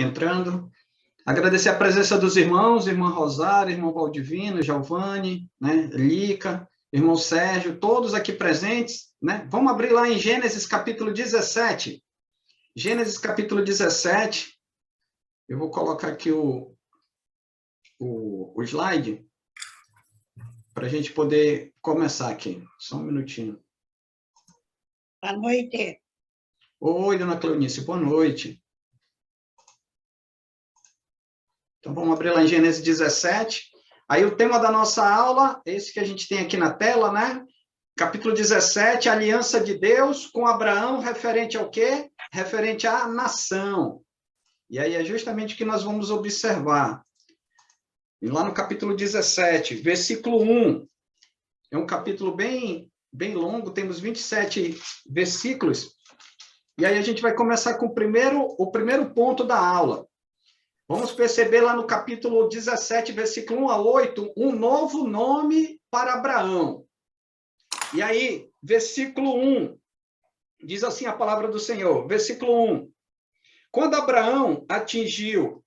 entrando. Agradecer a presença dos irmãos, irmã Rosário, irmão Valdivino, Giovanni, né, Lica, irmão Sérgio, todos aqui presentes, né? Vamos abrir lá em Gênesis capítulo 17. Gênesis capítulo 17. Eu vou colocar aqui o slide para a gente poder começar aqui. Só um minutinho. Boa noite. Oi, dona Cleonice, boa noite. Então, vamos abrir lá em Gênesis 17. Aí, o tema da nossa aula, esse que a gente tem aqui na tela, né? Capítulo 17, aliança de Deus com Abraão, referente ao quê? Referente à nação. E aí, é justamente o que nós vamos observar. E lá no capítulo 17, versículo 1. É um capítulo bem longo, temos 27 versículos. E aí, a gente vai começar com o primeiro ponto da aula. Vamos perceber lá no capítulo 17, versículo 1 a 8, um novo nome para Abraão. E aí, versículo 1, diz assim a palavra do Senhor, versículo 1. Quando Abraão atingiu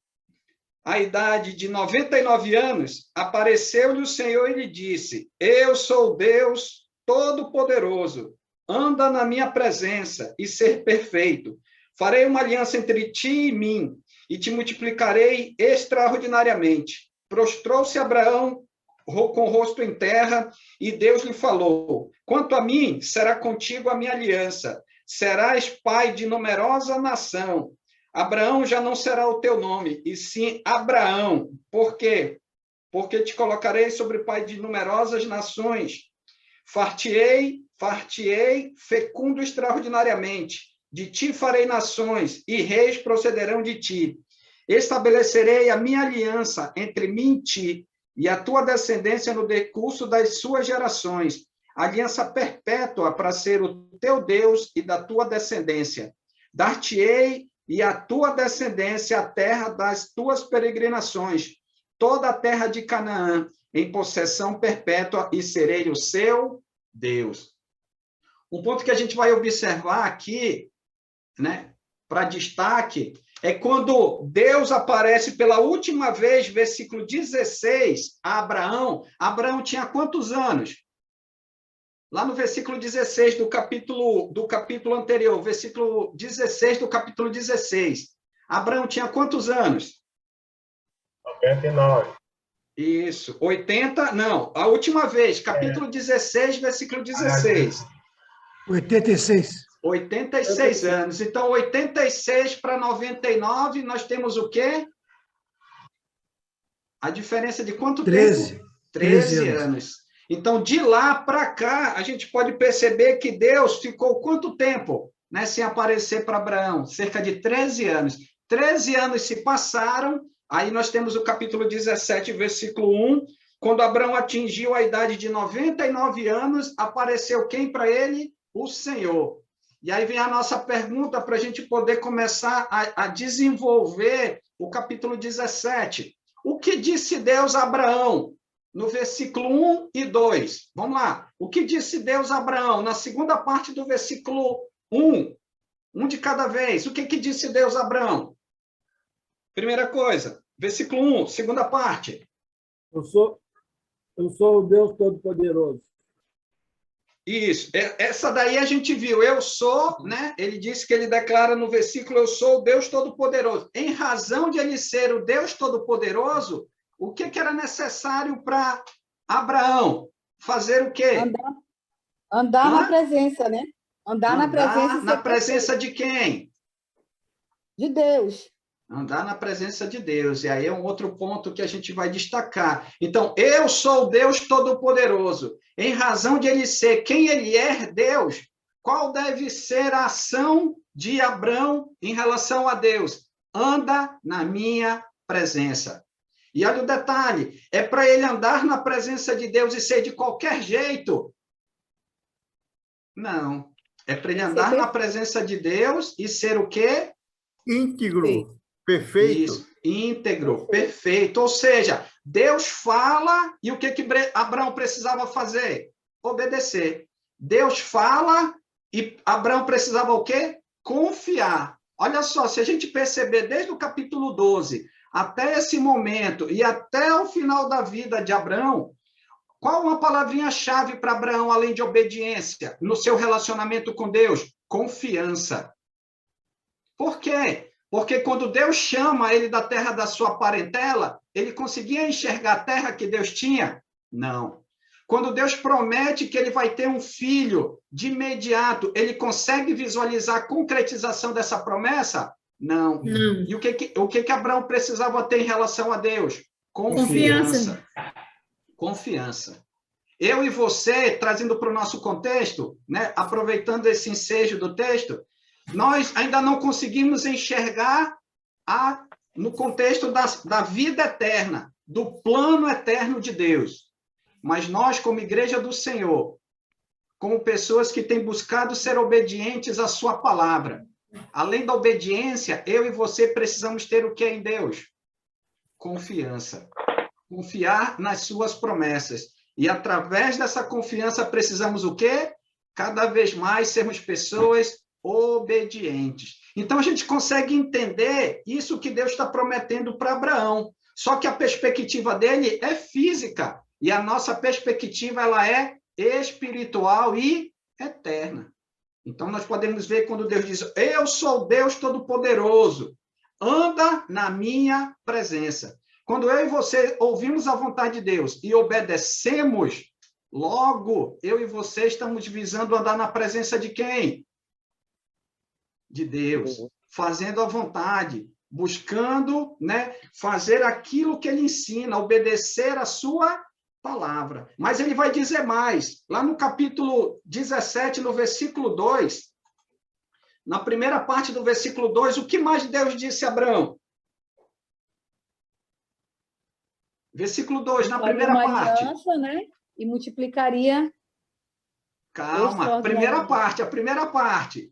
a idade de 99 anos, apareceu-lhe o Senhor e lhe disse: Eu sou Deus Todo-Poderoso, anda na minha presença e ser perfeito. Farei uma aliança entre ti e mim, e te multiplicarei extraordinariamente. Prostrou-se Abraão com o rosto em terra, e Deus lhe falou: Quanto a mim, será contigo a minha aliança. Serás pai de numerosa nação. Abraão já não será o teu nome, e sim Abraão. Por quê? Porque te colocarei sobre pai de numerosas nações. Fartei, fecundo extraordinariamente. De ti farei nações, e reis procederão de ti. Estabelecerei a minha aliança entre mim e ti, e a tua descendência no decurso das suas gerações. Aliança perpétua para ser o teu Deus e da tua descendência. Dar-te-ei e a tua descendência a terra das tuas peregrinações, toda a terra de Canaã, em possessão perpétua, e serei o seu Deus. Um ponto que a gente vai observar aqui, né, para destaque, é quando Deus aparece pela última vez, versículo 16, a Abraão. Abraão tinha quantos anos? Lá no versículo 16 do capítulo anterior, versículo 16 do capítulo 16. Abraão tinha quantos anos? 99. Isso, 80, não, a última vez, capítulo 16, versículo 16. 86. 86 anos. Então, 86 para 99, nós temos o quê? A diferença de quanto 13. tempo? 13 anos. Então, de lá para cá, a gente pode perceber que Deus ficou quanto tempo, né, sem aparecer para Abraão? Cerca de 13 anos. 13 anos se passaram, aí nós temos o capítulo 17, versículo 1, quando Abraão atingiu a idade de 99 anos, apareceu quem para ele? O Senhor. E aí vem a nossa pergunta para a gente poder começar a desenvolver o capítulo 17. O que disse Deus a Abraão? No versículo 1 e 2. Vamos lá. O que disse Deus a Abraão? Na segunda parte do versículo 1. Um de cada vez. O que disse Deus a Abraão? Primeira coisa. Versículo 1, segunda parte. Eu sou o Deus Todo-Poderoso. Isso, essa daí a gente viu, eu sou, né? Ele disse que ele declara no versículo, eu sou o Deus Todo-Poderoso. Em razão de ele ser o Deus Todo-Poderoso, o que era necessário para Abraão? Fazer o quê? Andar na presença, né? Andar na presença. Na presença de quem? De Deus. Andar na presença de Deus. E aí é um outro ponto que a gente vai destacar. Então, eu sou o Deus Todo-Poderoso. Em razão de ele ser quem ele é, Deus, qual deve ser a ação de Abraão em relação a Deus? Anda na minha presença. E olha o detalhe, é para ele andar na presença de Deus e ser de qualquer jeito? Não. É para ele andar na presença de Deus e ser o quê? Íntegro. Sim. Perfeito. Isso, íntegro, perfeito. Ou seja, Deus fala e o que Abraão precisava fazer? Obedecer. Deus fala e Abraão precisava o quê? Confiar. Olha só, se a gente perceber desde o capítulo 12 até esse momento e até o final da vida de Abraão, qual uma palavrinha-chave para Abraão, além de obediência, no seu relacionamento com Deus? Confiança. Por quê? Porque quando Deus chama ele da terra da sua parentela, ele conseguia enxergar a terra que Deus tinha? Não. Quando Deus promete que ele vai ter um filho, de imediato, ele consegue visualizar a concretização dessa promessa? Não. E o que Abraão precisava ter em relação a Deus? Confiança. Confiança. Eu e você, trazendo para o nosso contexto, né, aproveitando esse ensejo do texto, nós ainda não conseguimos enxergar no contexto da vida eterna, do plano eterno de Deus. Mas nós, como igreja do Senhor, como pessoas que têm buscado ser obedientes à sua palavra, além da obediência, eu e você precisamos ter o que em Deus? Confiança. Confiar nas suas promessas. E através dessa confiança precisamos o quê? Cada vez mais sermos pessoas obedientes. Então a gente consegue entender isso que Deus está prometendo para Abraão. Só que a perspectiva dele é física e a nossa perspectiva ela é espiritual e eterna. Então nós podemos ver quando Deus diz: eu sou Deus Todo-Poderoso, anda na minha presença. Quando eu e você ouvimos a vontade de Deus e obedecemos, logo eu e você estamos visando andar na presença de quem? De Deus, fazendo a vontade, buscando, né, fazer aquilo que ele ensina, obedecer a sua palavra. Mas ele vai dizer mais, lá no capítulo 17, no versículo 2, na primeira parte do versículo 2, o que mais Deus disse a Abraão? Versículo 2, na primeira parte. Aliança, né? E multiplicaria. Calma, a primeira parte.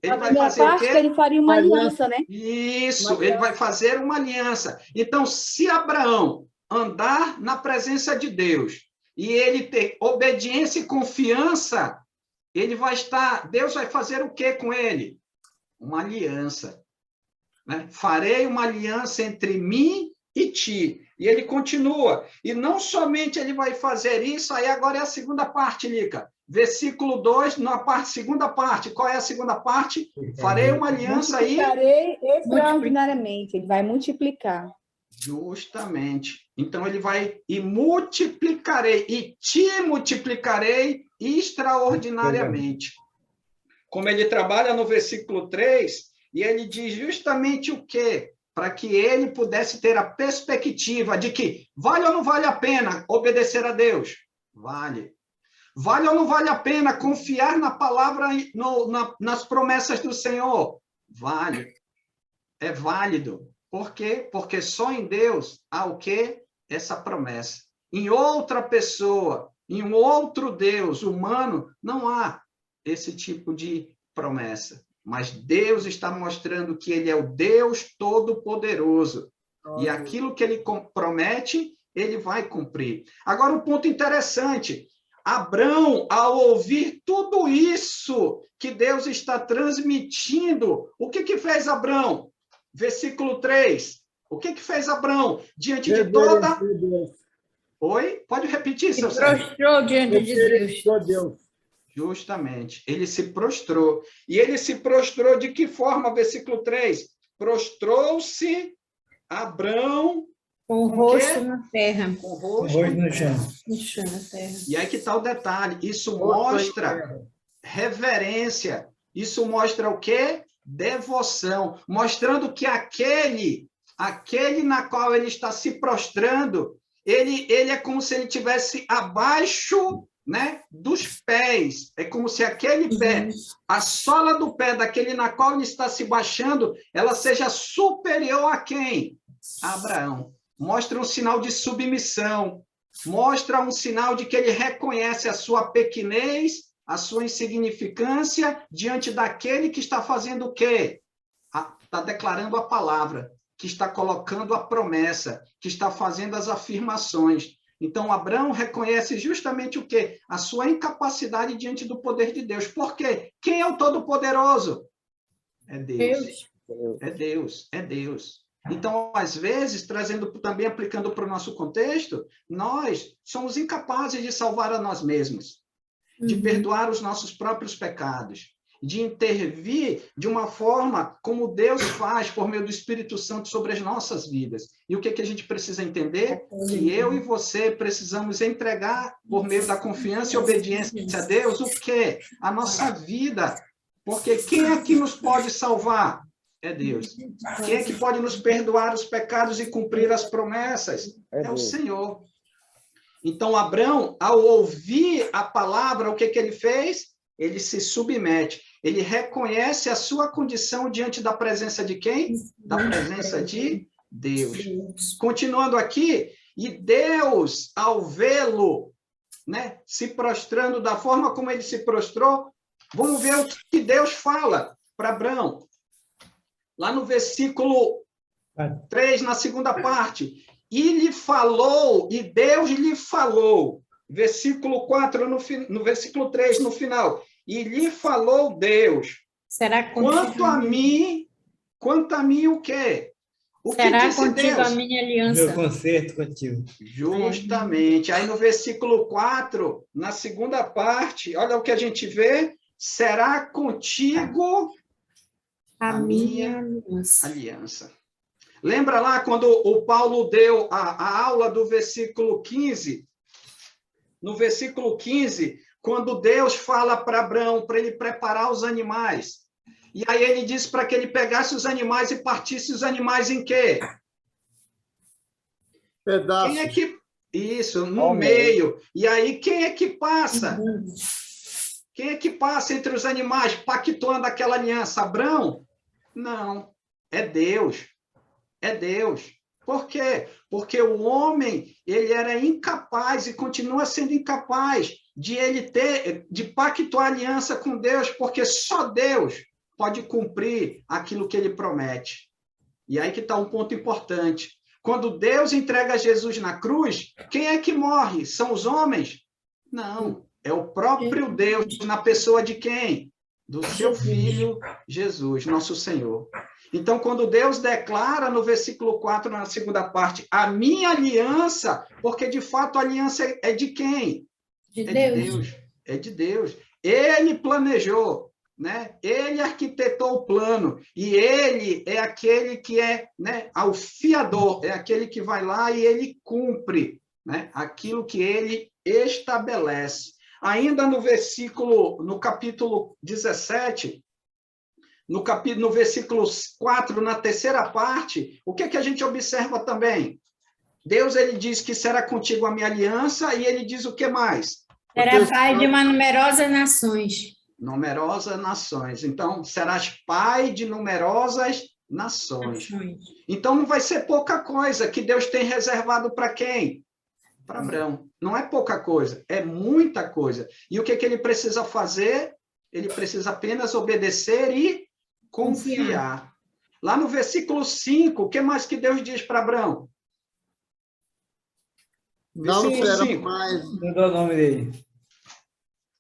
Ele vai fazer o quê? Ele faria uma aliança, né? Isso, ele vai fazer uma aliança. Então, se Abraão andar na presença de Deus e ele ter obediência e confiança, Deus vai fazer o quê com ele? Uma aliança. Né? Farei uma aliança entre mim e ti. E ele continua. E não somente ele vai fazer isso, aí agora é a segunda parte, Lica. Versículo 2, segunda parte. Qual é a segunda parte? Farei uma aliança aí. Multiplicarei extraordinariamente. Ele vai multiplicar. Justamente. Então, ele vai e multiplicarei, e te multiplicarei extraordinariamente. Como ele trabalha no versículo 3, e ele diz justamente o quê? Para que ele pudesse ter a perspectiva de que vale ou não vale a pena obedecer a Deus? Vale. Vale ou não vale a pena confiar na palavra, nas promessas do Senhor? Vale. É válido. Por quê? Porque só em Deus há o quê? Essa promessa. Em outra pessoa, em um outro Deus humano, não há esse tipo de promessa. Mas Deus está mostrando que ele é o Deus Todo-Poderoso. E aquilo que ele promete, ele vai cumprir. Agora, um ponto interessante. Abraão, ao ouvir tudo isso que Deus está transmitindo, o que fez Abraão? Versículo 3. O que fez Abraão? Diante de toda... Oi? Pode repetir, seu Sérgio? Prostrou diante de Deus. Justamente. Ele se prostrou. E ele se prostrou de que forma? Versículo 3. Prostrou-se Abraão... Com o rosto na terra. Com o rosto no chão. Na terra. E aí que está o detalhe. Isso mostra reverência. Isso mostra o quê? Devoção. Mostrando que aquele na qual ele está se prostrando, ele é como se ele estivesse abaixo, né, dos pés. É como se aquele pé, a sola do pé daquele na qual ele está se baixando, ela seja superior a quem? A Abraão. Mostra um sinal de submissão, mostra um sinal de que ele reconhece a sua pequenez, a sua insignificância diante daquele que está fazendo o quê? Está declarando a palavra, que está colocando a promessa, que está fazendo as afirmações. Então, Abraão reconhece justamente o quê? A sua incapacidade diante do poder de Deus. Por quê? Quem é o Todo-Poderoso? É Deus. É Deus, é Deus. Então, às vezes, trazendo também, aplicando para o nosso contexto, nós somos incapazes de salvar a nós mesmos, de perdoar os nossos próprios pecados, de intervir de uma forma como Deus faz por meio do Espírito Santo sobre as nossas vidas. E o que que a gente precisa entender? Que eu e você precisamos entregar, por meio da confiança e obediência a Deus, o quê? A nossa vida. Porque quem é que nos pode salvar? É Deus. Quem é que pode nos perdoar os pecados e cumprir as promessas? É o Senhor. Então, Abrão, ao ouvir a palavra, o que que ele fez? Ele se submete. Ele reconhece a sua condição diante da presença de quem? Da presença de Deus. Continuando aqui, e Deus, ao vê-lo, né, se prostrando da forma como ele se prostrou, vamos ver o que Deus fala para Abrão. Lá no versículo 3, na segunda parte. E lhe falou, e Deus lhe falou. Versículo 4, no versículo 3, no final. E lhe falou Deus. Será quanto a mim, o quê? O será que disse contigo Deus? a minha aliança. Meu concerto contigo. Justamente. Aí no versículo 4, na segunda parte, olha o que a gente vê. Será contigo a minha aliança. Lembra lá quando o Paulo deu a aula do versículo 15? No versículo 15, quando Deus fala para Abrão, para ele preparar os animais. E aí ele disse para que ele pegasse os animais e partisse os animais em quê? Pedaços. Quem é que... Isso, no meio. E aí, quem é que passa? Quem é que passa entre os animais, pactuando aquela aliança? Abrão? Não, é Deus. É Deus. Por quê? Porque o homem, ele era incapaz e continua sendo incapaz de pactuar aliança com Deus, porque só Deus pode cumprir aquilo que ele promete. E aí que está um ponto importante. Quando Deus entrega Jesus na cruz, quem é que morre? São os homens? Não, é o próprio Deus, na pessoa de quem? Do seu Filho Jesus, nosso Senhor. Então, quando Deus declara no versículo 4, na segunda parte, a minha aliança, porque de fato a aliança é de quem? De É Deus. de Deus. É de Deus. Ele planejou, né? Ele arquitetou o plano, e ele é aquele que é, né, o fiador, é aquele que vai lá e ele cumpre, né, aquilo que ele estabelece. Ainda no capítulo 17, no versículo 4, na terceira parte, o que é que a gente observa também? Deus, ele diz que será contigo a minha aliança, e ele diz o que mais? Será pai de uma numerosa nações. Numerosas nações. Então, serás pai de numerosas nações. Então, não vai ser pouca coisa que Deus tem reservado para quem? Para Abrão. Não é pouca coisa, é muita coisa. E o que ele precisa fazer? Ele precisa apenas obedecer e confiar. Lá no versículo 5, o que mais que Deus diz para Abrão? Não Versículo será 5. mais. Não dá o nome dele.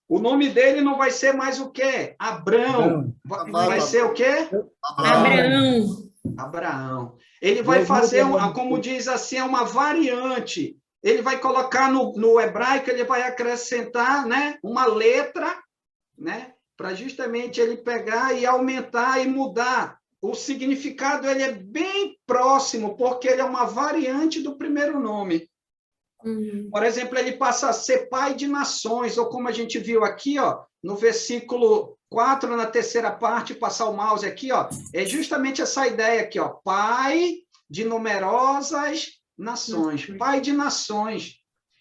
O nome dele não vai ser mais o quê? Abrão. Vai ser o quê? Abraão. Abraão. Ele vai fazer, como diz assim, uma variante. Ele vai colocar no hebraico, ele vai acrescentar, né, uma letra, né, para justamente ele pegar e aumentar e mudar. O significado ele é bem próximo, porque ele é uma variante do primeiro nome. Por exemplo, ele passa a ser pai de nações, ou como a gente viu aqui, ó, no versículo 4, na terceira parte, passar o mouse aqui, ó, é justamente essa ideia aqui, ó, pai de numerosas nações, pai de nações.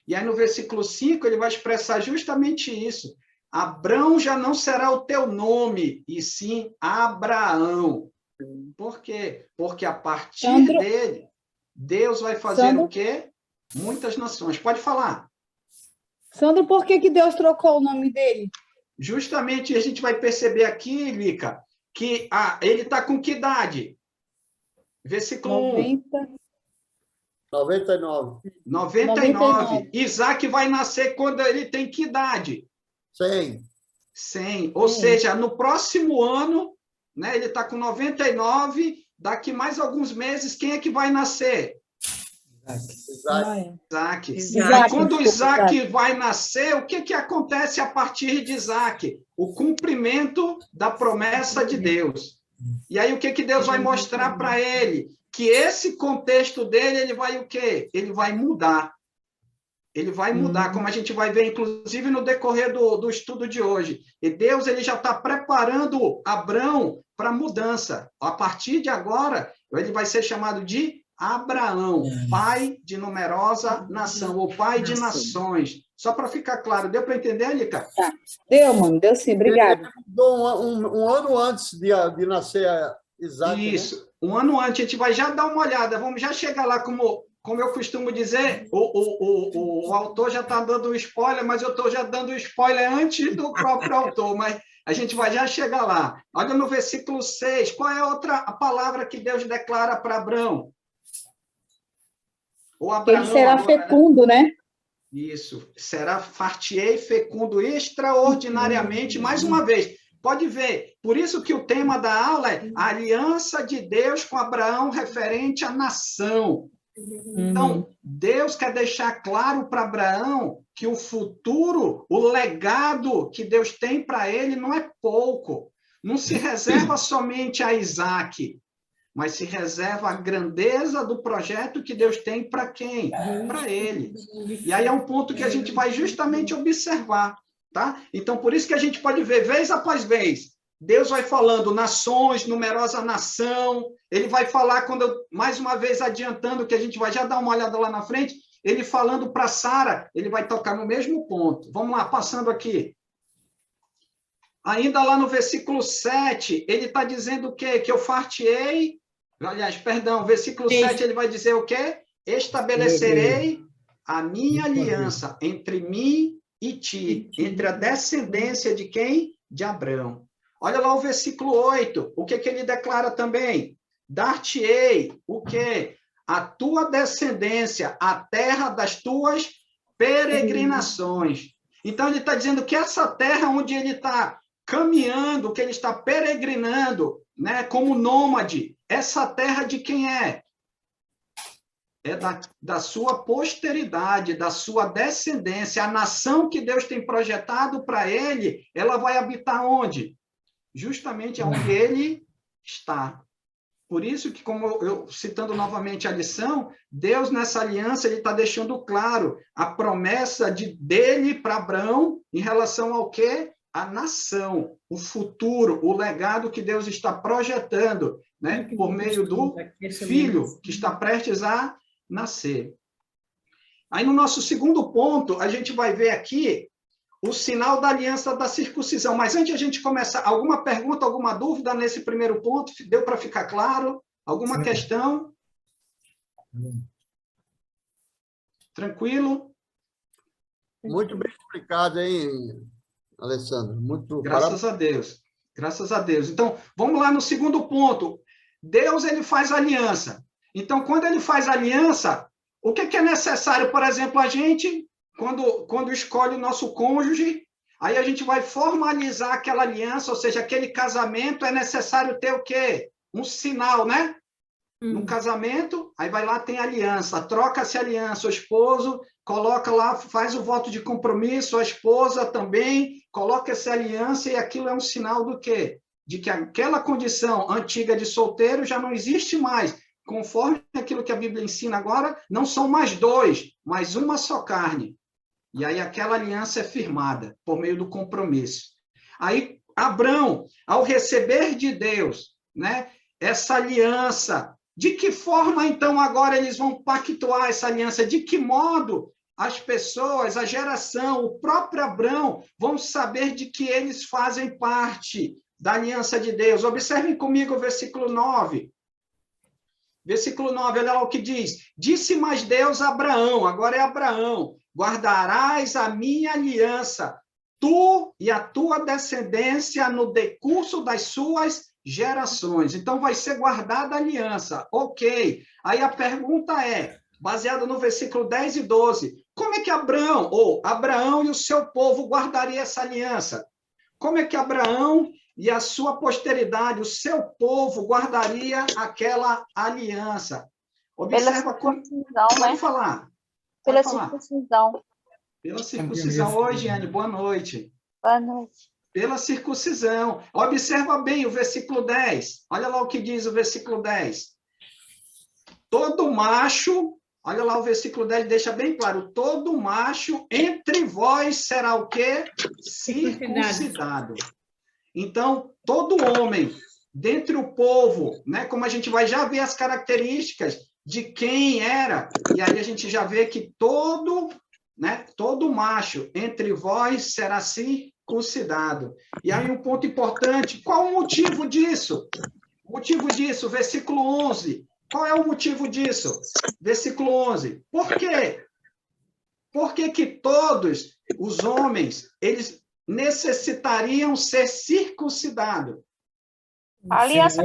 E aí no versículo 5 ele vai expressar justamente isso. Abrão já não será o teu nome, e sim Abraão. Por quê? Porque a partir dele, Deus vai fazer o quê? Muitas nações. Pode falar. Sandro, por que Deus trocou o nome dele? Justamente a gente vai perceber aqui, Lica, que ele está com que idade? Versículo 99. 99. Isaac vai nascer quando ele tem que idade? 100. 100. Ou seja, no próximo ano, né? Ele está com 99, daqui mais alguns meses, quem é que vai nascer? Isaac. E quando Isaac vai nascer, o que acontece a partir de Isaac? O cumprimento da promessa de Deus. E aí o que Deus vai mostrar para ele? Que esse contexto dele, ele vai o quê? Ele vai mudar. Ele vai mudar, como a gente vai ver, inclusive, no decorrer do estudo de hoje. E Deus ele já está preparando Abrão para mudança. A partir de agora, ele vai ser chamado de Abraão, pai de numerosa nação, ou pai de nações. Só para ficar claro, deu para entender, Lica? Tá. Deu, mano, deu sim, obrigada. Ele mudou um ano antes de nascer Isaac. Isso, né? Um ano antes, a gente vai já dar uma olhada, vamos já chegar lá, como eu costumo dizer, o autor já está dando spoiler, mas eu estou já dando spoiler antes do próprio autor, mas a gente vai já chegar lá. Olha no versículo 6, qual é a palavra que Deus declara para Abrão? Ele será agora, fecundo, né? Isso, será fartiei fecundo extraordinariamente, mais uma vez. Pode ver, por isso que o tema da aula é a aliança de Deus com Abraão referente à nação. Então, Deus quer deixar claro para Abraão que o futuro, o legado que Deus tem para ele não é pouco. Não se reserva somente a Isaac, mas se reserva a grandeza do projeto que Deus tem para quem? Para ele. E aí é um ponto que a gente vai justamente observar, tá? Então, por isso que a gente pode ver, vez após vez, Deus vai falando nações, numerosa nação, ele vai falar, mais uma vez adiantando, que a gente vai já dar uma olhada lá na frente, ele falando para Sara, ele vai tocar no mesmo ponto. Vamos lá, passando aqui. Ainda lá no versículo 7, ele está dizendo o quê? Que eu fartiei, aliás, perdão, versículo 7, ele vai dizer o quê? Estabelecerei a minha aliança entre mim e ti, entre a descendência de quem? De Abrão. Olha lá o versículo 8, o que ele declara também? Dar-te-ei, o quê? A tua descendência, a terra das tuas peregrinações. Então, ele está dizendo que essa terra onde ele está caminhando, que ele está peregrinando, né, como nômade, essa terra de quem é? É da sua posteridade, da sua descendência. A nação que Deus tem projetado para ele, ela vai habitar onde? Justamente onde ele está. Por isso que, como eu citando novamente a lição, Deus nessa aliança ele está deixando claro a promessa dele para Abraão em relação ao quê? A nação, o futuro, o legado que Deus está projetando, né, por meio do filho que está prestes a nascer. Aí no nosso segundo ponto, a gente vai ver aqui o sinal da aliança da circuncisão. Mas antes de a gente começar, alguma pergunta, alguma dúvida nesse primeiro ponto? Deu para ficar claro? Alguma questão? Tranquilo? Muito bem explicado, hein, Alessandro? Muito Graças a Deus. Graças a Deus. Então, vamos lá no segundo ponto. Deus, ele faz aliança. Então, quando ele faz aliança, o que é necessário, por exemplo, a gente... Quando escolhe o nosso cônjuge, aí a gente vai formalizar aquela aliança, ou seja, aquele casamento, é necessário ter o quê? Um sinal, né? No casamento, aí vai lá, tem aliança, troca-se aliança, o esposo coloca lá, faz o voto de compromisso, a esposa também coloca essa aliança, e aquilo é um sinal do quê? De que aquela condição antiga de solteiro já não existe mais. Conforme aquilo que a Bíblia ensina agora, não são mais dois, mas uma só carne. E aí aquela aliança é firmada por meio do compromisso. Aí Abrão, ao receber de Deus, né, essa aliança, de que forma então agora eles vão pactuar essa aliança? De que modo as pessoas, a geração, o próprio Abrão vão saber de que eles fazem parte da aliança de Deus? Observem comigo o versículo 9. Versículo 9, olha lá o que diz. Disse mais Deus a Abraão, agora é Abraão, guardarás a minha aliança, tu e a tua descendência no decurso das suas gerações. Então, vai ser guardada a aliança. Ok. Aí a pergunta é, baseada no versículo 10 e 12, como é que Abraão e o seu povo guardaria essa aliança? Como é que Abraão e a sua posteridade, o seu povo, guardaria aquela aliança. Observa como... Pode falar. Pela Pode falar. circuncisão. Pela circuncisão. Oi, Giane, boa noite. Boa noite. Pela circuncisão. Observa bem o versículo 10. Olha lá o que diz o versículo 10. Todo macho, olha lá o versículo 10, deixa bem claro, todo macho entre vós será o quê? Circuncidado. Então, todo homem, dentre o povo, né, como a gente vai já ver as características de quem era, e aí a gente já vê que todo macho entre vós será circuncidado. E aí um ponto importante, qual o motivo disso? O motivo disso, versículo 11. Qual é o motivo disso? Versículo 11. Por quê? Por que todos os homens, eles necessitariam ser circuncidados? Aliança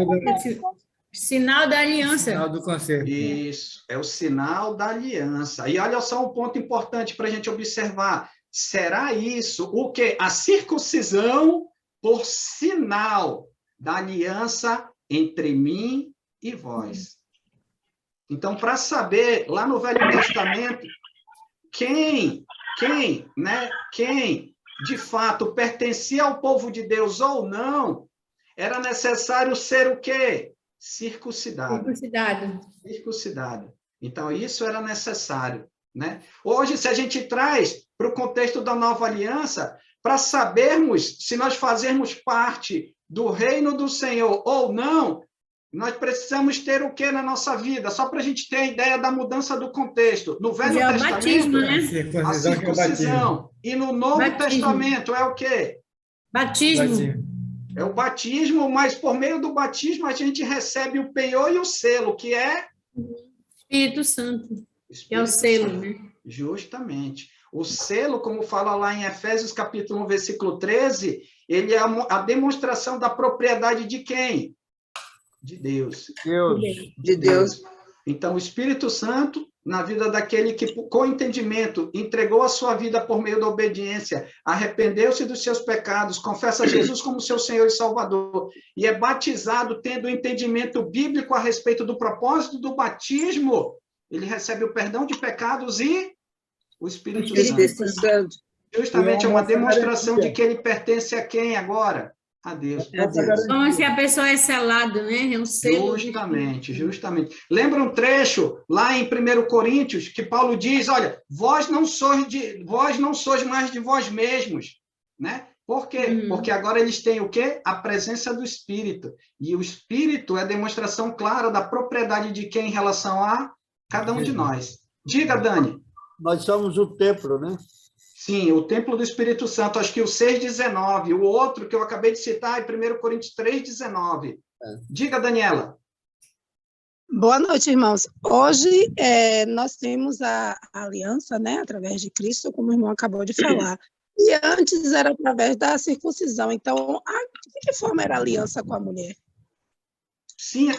Sinal da aliança. Sinal do concerto. Isso, é o sinal da aliança. E olha só um ponto importante para a gente observar. Será isso o quê? A circuncisão por sinal da aliança entre mim e vós. Então, para saber, lá no Velho Testamento, quem de fato pertencia ao povo de Deus ou não, era necessário ser o quê? Circuncidado. Circuncidado. Então, isso era necessário, né? Hoje, se a gente traz para o contexto da nova aliança, para sabermos se nós fazermos parte do reino do Senhor ou não, nós precisamos ter o que na nossa vida? Só para a gente ter a ideia da mudança do contexto. No Velho Testamento, batismo, né? a circuncisão. E no Novo Testamento é o quê? Batismo. É o batismo, mas por meio do batismo a gente recebe o penhor e o selo, que é... Espírito Santo, que é o selo, né? Justamente. O selo, como fala lá em Efésios capítulo 1, versículo 13, ele é a demonstração da propriedade de quem? De Deus. De Deus. Então, o Espírito Santo, na vida daquele que, com entendimento, entregou a sua vida por meio da obediência, arrependeu-se dos seus pecados, confessa Jesus como seu Senhor e Salvador, e é batizado tendo entendimento bíblico a respeito do propósito do batismo, ele recebe o perdão de pecados e o Espírito Santo. Justamente é uma demonstração de que ele pertence a quem agora? A Deus. Como se a pessoa é selada, né? É um selo. Justamente. Lembra um trecho lá em 1 Coríntios que Paulo diz, olha, vós não sois mais de vós mesmos, né? Por quê? Porque agora eles têm o quê? A presença do Espírito. E o Espírito é a demonstração clara da propriedade de quem em relação a cada um de nós. Diga, Dani. Nós somos o templo, né? Sim, o templo do Espírito Santo, acho que o 6,19. O outro que eu acabei de citar é 1 Coríntios 3,19. Diga, Daniela. Boa noite, irmãos. Hoje nós temos a aliança, né, através de Cristo, como o irmão acabou de falar. E antes era através da circuncisão. Então, de que forma era a aliança com a mulher? Sim,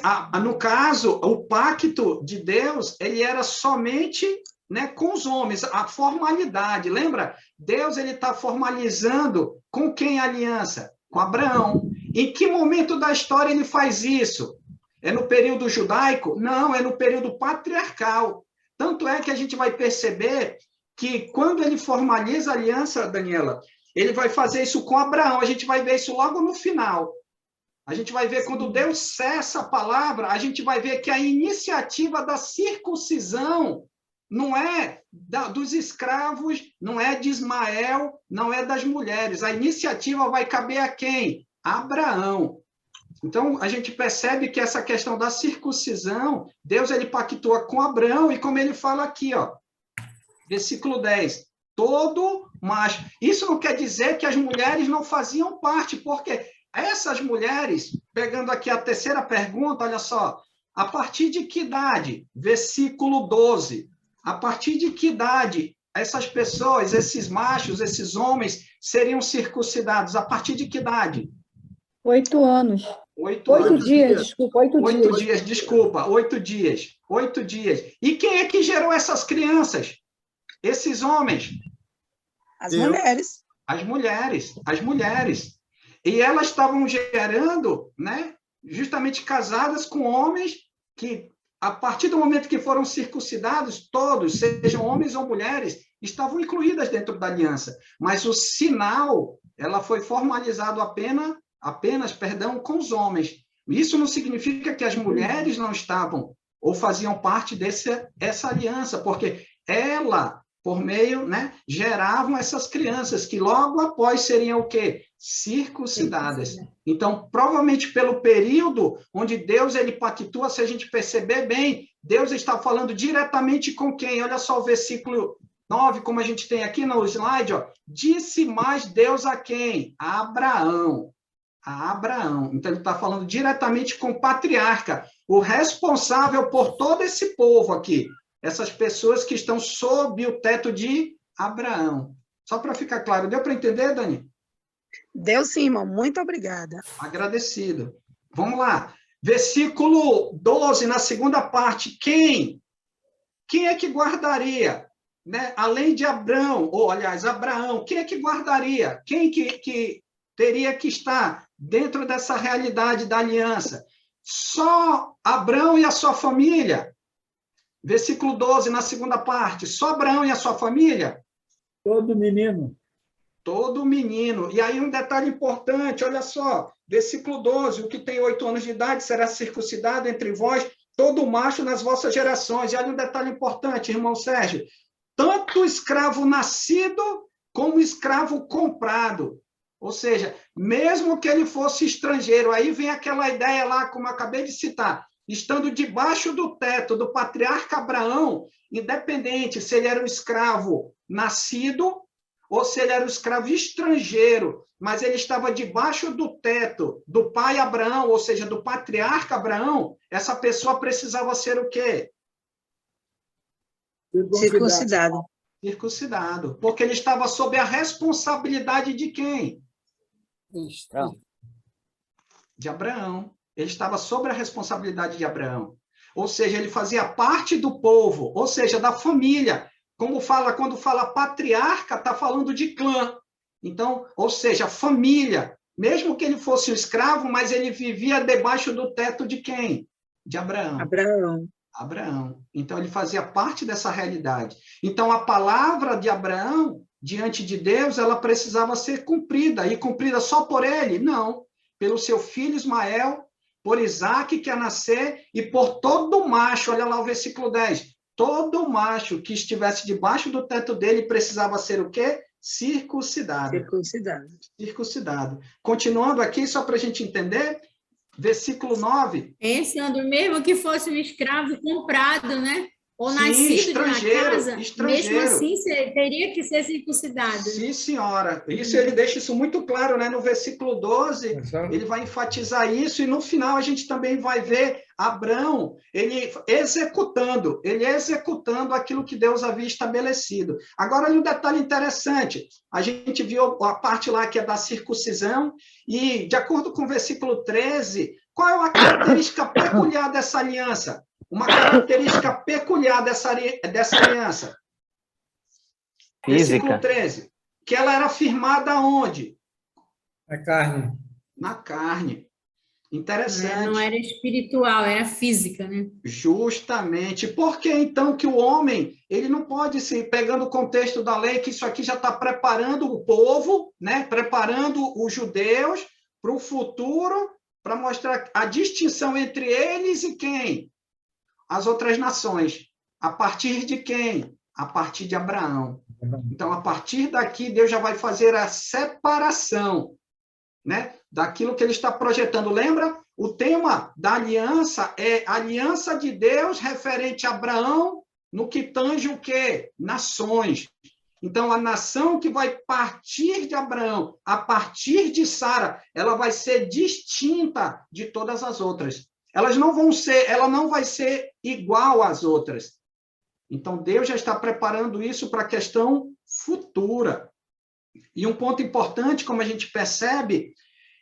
no caso, o pacto de Deus, ele era somente... né, com os homens, a formalidade. Lembra? Deus está formalizando com quem a aliança? Com Abraão. Em que momento da história ele faz isso? É no período judaico? Não, é no período patriarcal. Tanto é que a gente vai perceber que quando ele formaliza a aliança, Daniela, ele vai fazer isso com Abraão. A gente vai ver isso logo no final. A gente vai ver quando Deus cessa a palavra, a gente vai ver que a iniciativa da circuncisão não é dos escravos, não é de Ismael, não é das mulheres. A iniciativa vai caber a quem? A Abraão. Então, a gente percebe que essa questão da circuncisão, Deus ele pactua com Abraão, e como ele fala aqui, ó, versículo 10, todo macho. Isso não quer dizer que as mulheres não faziam parte, porque essas mulheres, pegando aqui a terceira pergunta, olha só, a partir de que idade? Versículo 12. A partir de que idade essas pessoas, esses machos, esses homens, seriam circuncidados? A partir de que idade? 8 anos. 8 dias, desculpa, 8 dias. 8 dias, desculpa, 8 dias. 8 dias. E quem é que gerou essas crianças? Esses homens? As mulheres. As mulheres. E elas estavam gerando, né, justamente casadas com homens que, a partir do momento que foram circuncidados, todos, sejam homens ou mulheres, estavam incluídas dentro da aliança. Mas o sinal, ela foi formalizado apenas, com os homens. Isso não significa que as mulheres não estavam ou faziam parte dessa aliança, porque ela, por meio, né, geravam essas crianças que logo após seriam o quê? Circuncidadas. Então, provavelmente pelo período onde Deus ele pactua, se a gente perceber bem, Deus está falando diretamente com quem? Olha só o versículo 9, como a gente tem aqui no slide, ó. Disse mais Deus a quem? A Abraão. A Abraão. Então, ele está falando diretamente com o patriarca, o responsável por todo esse povo aqui. Essas pessoas que estão sob o teto de Abraão. Só para ficar claro, deu para entender, Dani? Deu sim, irmão. Muito obrigada. Agradecido. Vamos lá. Versículo 12, na segunda parte. Quem é que guardaria? Né? Além de Abraão, ou aliás, Abraão, quem é que guardaria? Quem que teria que estar dentro dessa realidade da aliança? Só Abraão e a sua família. Versículo 12, na segunda parte. Só Abraão e a sua família? Todo menino. Todo menino. E aí um detalhe importante, olha só. Versículo 12. O que tem 8 anos de idade será circuncidado entre vós, todo macho nas vossas gerações. E olha um detalhe importante, irmão Sérgio. Tanto escravo nascido como escravo comprado. Ou seja, mesmo que ele fosse estrangeiro, aí vem aquela ideia lá, como eu acabei de citar, estando debaixo do teto do patriarca Abraão, independente se ele era um escravo nascido ou se ele era um escravo estrangeiro, mas ele estava debaixo do teto do pai Abraão, ou seja, do patriarca Abraão, essa pessoa precisava ser o quê? Circuncidado. Circuncidado. Porque ele estava sob a responsabilidade de quem? De Abraão. Ele estava sob a responsabilidade de Abraão. Ou seja, ele fazia parte do povo, ou seja, da família. Como fala, quando fala patriarca, está falando de clã. Então, ou seja, família. Mesmo que ele fosse um escravo, mas ele vivia debaixo do teto de quem? De Abraão. Abraão. Então, ele fazia parte dessa realidade. Então, a palavra de Abraão, diante de Deus, ela precisava ser cumprida. E cumprida só por ele? Não. Pelo seu filho Ismael, por Isaque que ia nascer, e por todo macho, olha lá o versículo 10, todo macho que estivesse debaixo do teto dele precisava ser o quê? Circuncidado. Circuncidado. Continuando aqui, só para a gente entender, versículo 9. Pensando mesmo que fosse um escravo comprado, né? Ou nascido de uma casa, mesmo assim teria que ser circuncidado. Sim, senhora. Isso ele deixa isso muito claro, né? No versículo 12, ele vai enfatizar isso, e no final a gente também vai ver Abraão, ele executando aquilo que Deus havia estabelecido. Agora, um detalhe interessante, a gente viu a parte lá que é da circuncisão, e de acordo com o versículo 13, qual é a característica peculiar dessa aliança? Uma característica peculiar dessa aliança. Física. Versículo 13. Que ela era firmada onde? Na carne. Na carne. Interessante. Não era espiritual, era física, né? Justamente. Por que, então, que o homem, ele não pode se, pegando o contexto da lei, que isso aqui já está preparando o povo, né? Preparando os judeus para o futuro, para mostrar a distinção entre eles e quem? As outras nações. A partir de quem? A partir de Abraão. Então, a partir daqui, Deus já vai fazer a separação, né, daquilo que ele está projetando. Lembra? O tema da aliança é a aliança de Deus referente a Abraão, no que tange o quê? Nações. Então, a nação que vai partir de Abraão, a partir de Sara, ela vai ser distinta de todas as outras. Ela não vai ser igual às outras. Então, Deus já está preparando isso para a questão futura. E um ponto importante, como a gente percebe,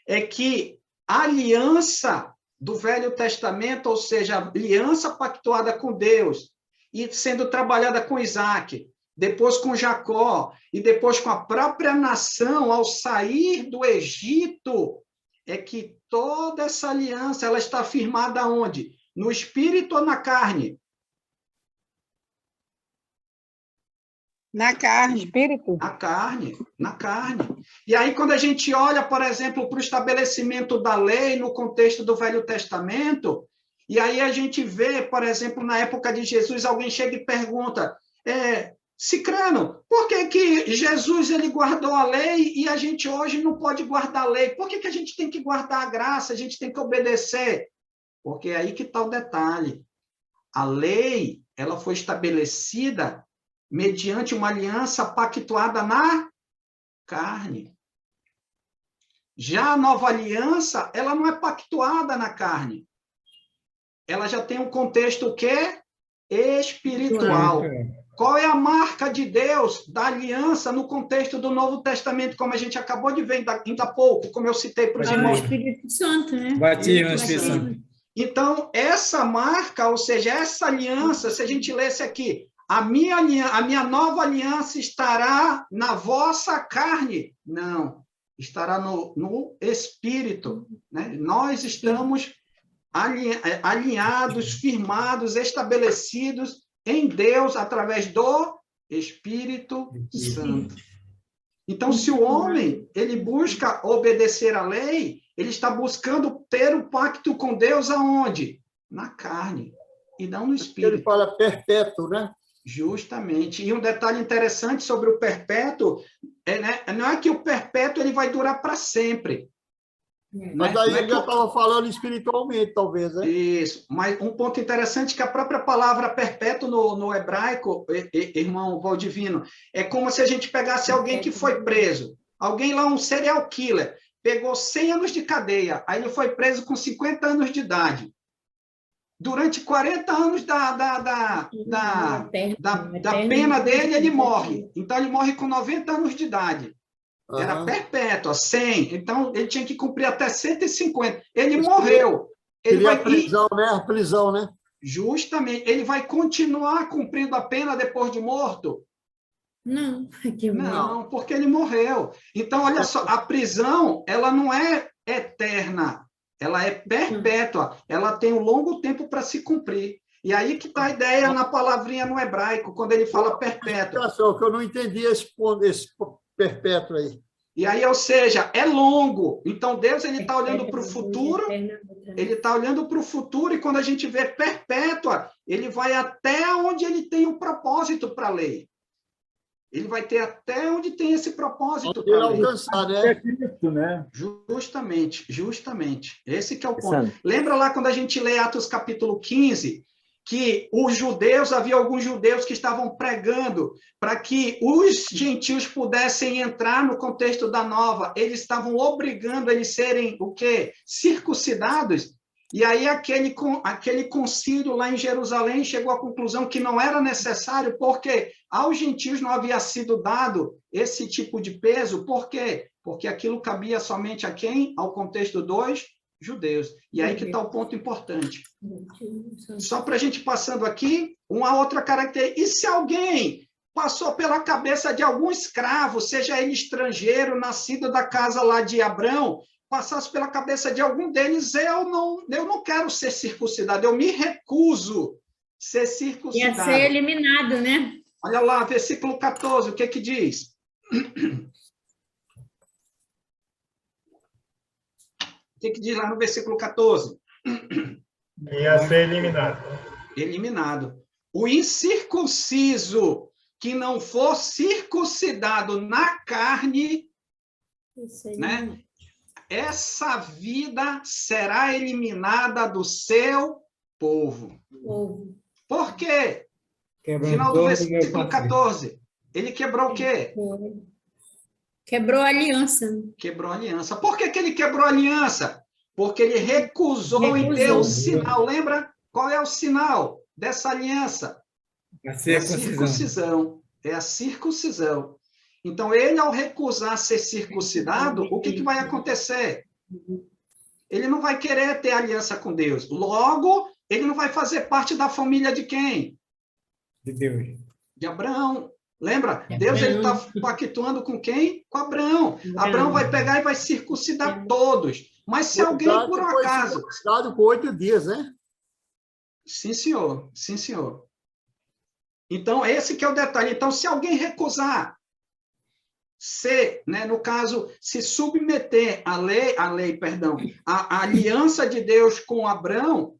é que a aliança do Velho Testamento, ou seja, a aliança pactuada com Deus e sendo trabalhada com Isaque, depois com Jacó, e depois com a própria nação, ao sair do Egito, é que toda essa aliança ela está firmada onde? No espírito ou na carne? Na carne. Espírito. Na carne, na carne. E aí, quando a gente olha, por exemplo, para o estabelecimento da lei no contexto do Velho Testamento, e aí a gente vê, por exemplo, na época de Jesus, alguém chega e pergunta, Cicrano, por que que Jesus ele guardou a lei e a gente hoje não pode guardar a lei? Por que que a gente tem que guardar a graça, a gente tem que obedecer? Porque é aí que está o detalhe. A lei, ela foi estabelecida mediante uma aliança pactuada na carne. Já a nova aliança, ela não é pactuada na carne. Ela já tem um contexto o quê? Espiritual. Qual é a marca de Deus da aliança no contexto do Novo Testamento, como a gente acabou de ver ainda há pouco, como eu citei para os irmãos? O Espírito Santo, né? Batismo no Espírito Santo. Então, essa marca, ou seja, essa aliança, se a gente lesse aqui, a minha nova aliança estará na vossa carne. Não, estará no Espírito. Né? Nós estamos alinhados, firmados, estabelecidos em Deus através do Espírito Santo. Então, se o homem ele busca obedecer à lei, ele está buscando ter o pacto com Deus aonde? Na carne, e não no Espírito. Ele fala perpétuo, né? Justamente. E um detalhe interessante sobre o perpétuo, não é que o perpétuo ele vai durar para sempre. Mas aí ele já estava falando espiritualmente, talvez, né? Isso. Mas um ponto interessante é que a própria palavra perpétuo no hebraico, irmão Valdivino, é como se a gente pegasse alguém que foi preso. Alguém lá, um serial killer, pegou 100 anos de cadeia, aí ele foi preso com 50 anos de idade. Durante 40 anos da pena dele, ele morre. Então, ele morre com 90 anos de idade. Era perpétua, 100. Então, ele tinha que cumprir até 150. Ele morreu. Ele vai... prisão, né? A prisão, né? Justamente. Ele vai continuar cumprindo a pena depois de morto? Não, não, porque ele morreu. Então, olha só, a prisão, ela não é eterna, ela é perpétua, ela tem um longo tempo para se cumprir. E aí que está a ideia na palavrinha no hebraico, quando ele fala perpétua. Só que eu não entendi esse perpétuo aí. E aí, ou seja, é longo. Então, Deus ele está olhando para o futuro, ele está olhando para o futuro, e quando a gente vê perpétua, ele vai até onde ele tem um propósito para a lei. Ele vai ter até onde tem esse propósito para alcançar, né? Justamente. Esse que é o ponto. Lembra lá quando a gente lê Atos capítulo 15, que os judeus, havia alguns judeus que estavam pregando para que os gentios pudessem entrar no contexto da nova. Eles estavam obrigando eles serem o quê? Circuncidados. E aí aquele concílio lá em Jerusalém chegou à conclusão que não era necessário, porque aos gentios não havia sido dado esse tipo de peso. Por quê? Porque aquilo cabia somente a quem? Ao contexto dos judeus. E aí que está o ponto importante. Só para a gente passando aqui, uma outra característica. E se alguém passou pela cabeça de algum escravo, seja ele estrangeiro, nascido da casa lá de Abrão, passasse pela cabeça de algum deles, eu não quero ser circuncidado, eu me recuso a ser circuncidado. Ia ser eliminado, né? Olha lá, versículo 14, o que que diz? O que diz lá no versículo 14? Ia ser eliminado. Eliminado. O incircunciso que não for circuncidado na carne, né? Essa vida será eliminada do seu povo. Por quê? Final do versículo 14. Ele quebrou o quê? Quebrou a aliança. Quebrou a aliança. Por que ele quebrou a aliança? Porque ele recusou em ter o sinal. Lembra? Qual é o sinal dessa aliança? A circuncisão. É a circuncisão. Então, ele, ao recusar ser circuncidado, o que vai acontecer? Ele não vai querer ter aliança com Deus. Logo, ele não vai fazer parte da família de quem? De Deus. De Abraão. Lembra? Deus está pactuando com quem? Com Abraão. Abraão vai pegar e vai circuncidar todos. Mas se alguém, por um acaso... Circuncidado por 8 dias, né? Sim, senhor. Sim, senhor. Então, esse que é o detalhe. Então, se alguém recusar no caso, se submeter à aliança de Deus com Abraão,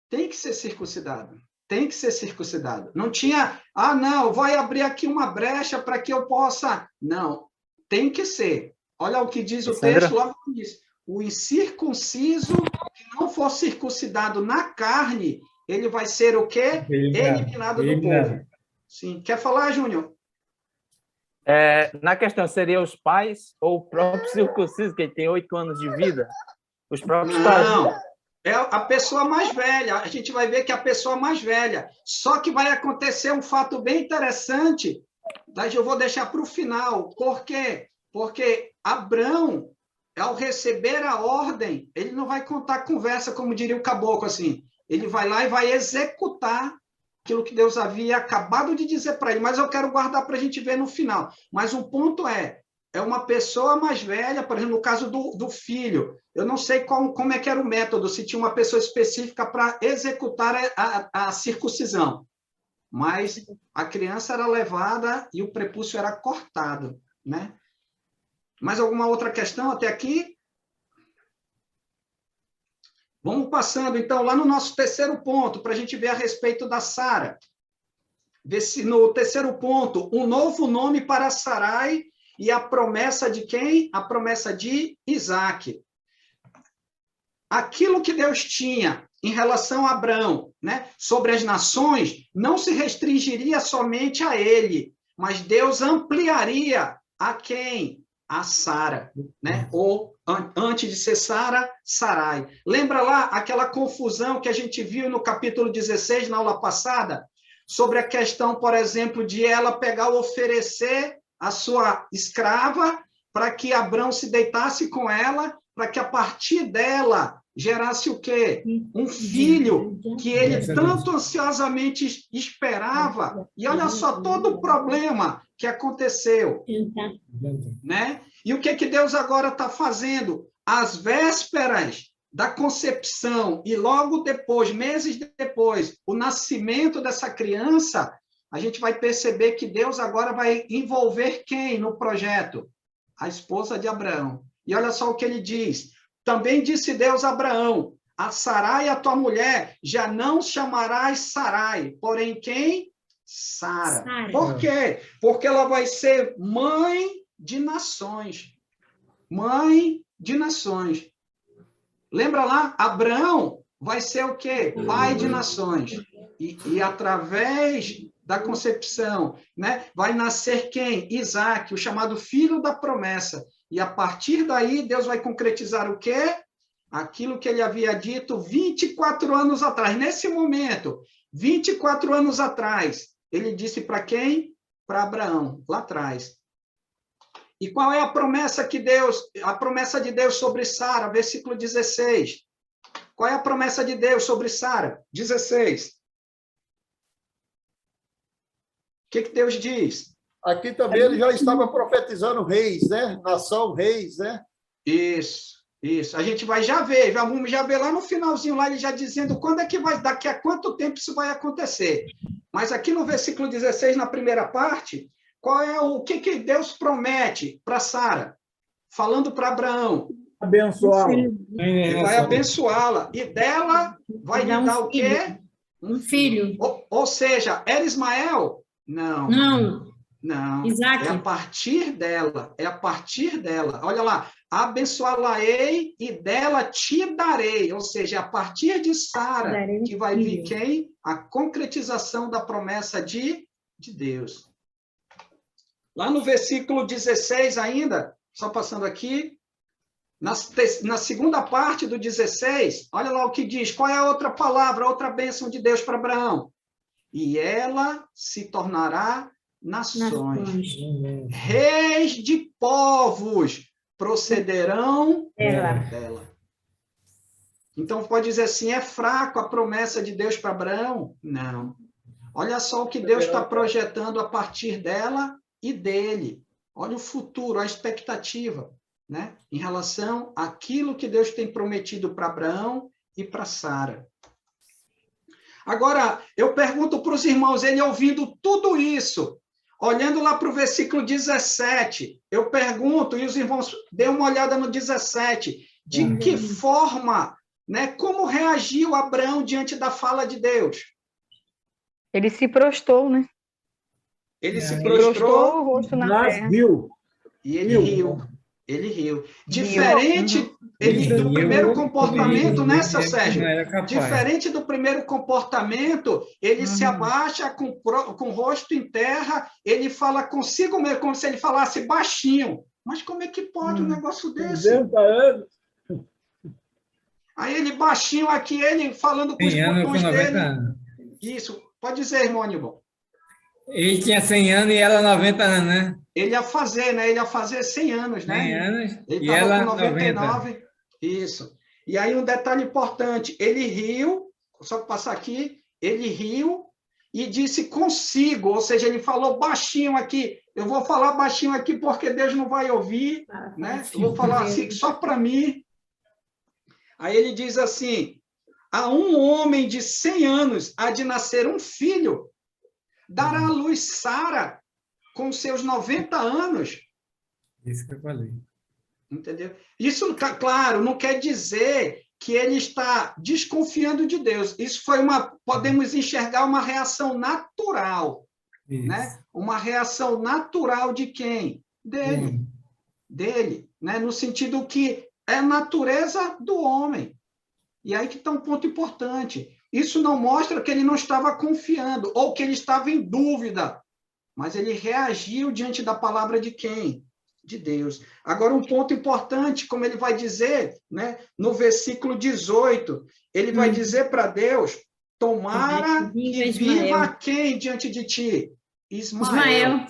tem que ser circuncidado. Tem que ser circuncidado. Não tinha, não, vai abrir aqui uma brecha para que eu possa... Não, tem que ser. Olha o que diz o texto, logo diz. O incircunciso que não for circuncidado na carne, ele vai ser o quê? Eliminado do povo. Sim. Quer falar, Júnior? Na questão, seria os pais ou o próprio circunciso, que tem 8 anos de vida? Os próprios pais? Não, é a pessoa mais velha. A gente vai ver que é a pessoa mais velha. Só que vai acontecer um fato bem interessante, mas eu vou deixar para o final. Por quê? Porque Abraão, ao receber a ordem, ele não vai contar conversa, como diria o caboclo, assim. Ele vai lá e vai executar aquilo que Deus havia acabado de dizer para ele, mas eu quero guardar para a gente ver no final. Mas um ponto é uma pessoa mais velha, por exemplo, no caso do filho, eu não sei como é que era o método, se tinha uma pessoa específica para executar a circuncisão, mas a criança era levada e o prepúcio era cortado, né? Mais alguma outra questão até aqui? Vamos passando, então, lá no nosso terceiro ponto, para a gente ver a respeito da Sara. No terceiro ponto, um novo nome para Sarai e a promessa de quem? A promessa de Isaac. Aquilo que Deus tinha em relação a Abraão, né, sobre as nações, não se restringiria somente a ele, mas Deus ampliaria a quem? A Sara, né? Ou, antes de ser Sara, Sarai. Lembra lá aquela confusão que a gente viu no capítulo 16, na aula passada, sobre a questão, por exemplo, de ela pegar ou oferecer a sua escrava para que Abraão se deitasse com ela, para que a partir dela gerasse o quê? Um filho que ele tanto ansiosamente esperava. E olha só todo o problema que aconteceu, né? E o que Deus agora está fazendo? Às vésperas da concepção e logo depois, meses depois, o nascimento dessa criança, a gente vai perceber que Deus agora vai envolver quem no projeto? A esposa de Abraão. E olha só o que ele diz. Também disse Deus a Abraão, a Sarai, a tua mulher, já não chamarás Sarai, porém quem? Sara. Por quê? Porque ela vai ser mãe de nações. Mãe de nações. Lembra lá? Abraão vai ser o quê? Pai de nações. E através da concepção, né, vai nascer quem? Isaac, o chamado filho da promessa. E a partir daí, Deus vai concretizar o quê? Aquilo que ele havia dito 24 anos atrás. Nesse momento, 24 anos atrás, ele disse para quem? Para Abraão, lá atrás. E qual é a promessa de Deus sobre Sara? Versículo 16. Qual é a promessa de Deus sobre Sara? 16. O que Deus diz? Aqui também ele já estava profetizando reis, né? Nação, reis, né? Isso. A gente vai já ver, vamos já ver lá no finalzinho, lá ele já dizendo quando é que vai, daqui a quanto tempo isso vai acontecer. Mas aqui no versículo 16, na primeira parte, qual é o que Deus promete para Sara? Falando para Abraão. Abençoá-la. Vai abençoá-la. E dela vai lhe dar o quê? Um filho. Ou seja, era Ismael? Não. Não. Isaac. É a partir dela. Olha lá. Abençoá-la-ei e dela te darei. Ou seja, a partir de Sara que vai vir quem? A concretização da promessa de Deus. Lá no versículo 16 ainda, só passando aqui, na segunda parte do 16, olha lá o que diz. Qual é a outra palavra, a outra bênção de Deus para Abraão? E ela se tornará nações. Reis de povos procederão dela. Então, pode dizer assim, é fraco a promessa de Deus para Abraão? Não. Olha só o que Deus está projetando a partir dela e dele. Olha o futuro, a expectativa, né? Em relação àquilo que Deus tem prometido para Abraão e para Sara. Agora, eu pergunto para os irmãos, ele ouvindo tudo isso, olhando lá para o versículo 17, eu pergunto, e os irmãos dêem uma olhada no 17, de que forma, né, como reagiu Abraão diante da fala de Deus? Ele se prostrou, né? Ele se prostrou prostrou o rosto na terra. e ele riu. Ele riu. Diferente do primeiro comportamento, né, seu Sérgio? Diferente do primeiro comportamento, ele se abaixa com o rosto em terra, ele fala consigo mesmo, como se ele falasse baixinho. Mas como é que pode um negócio desse? 90 anos. Aí ele baixinho aqui, ele falando com os botões dele. Anos. Isso. Pode dizer, irmão Aníbal. Ele tinha 100 anos e ela 90 anos, né? Ele ia fazer, né? Ele ia fazer 100 anos, né? 100 anos ele e ela estava com 99. 90. Isso. E aí um detalhe importante, ele riu, só passar aqui, ele riu e disse consigo, ou seja, ele falou baixinho aqui. Eu vou falar baixinho aqui porque Deus não vai ouvir, né? Eu vou falar assim só para mim. Aí ele diz assim, a um homem de 100 anos há de nascer um filho, dará à luz Sara com seus 90 anos. Isso que eu falei. Entendeu? Isso, claro, não quer dizer que ele está desconfiando de Deus. Isso foi podemos enxergar uma reação natural, né? Uma reação natural de quem? Dele. Dele, né? No sentido que é a natureza do homem. E aí que está um ponto importante. Isso não mostra que ele não estava confiando ou que ele estava em dúvida, mas ele reagiu diante da palavra de quem? De Deus. Agora, um ponto importante, como ele vai dizer, né, no versículo 18, ele vai dizer para Deus, tomara que viva quem diante de ti? Ismael.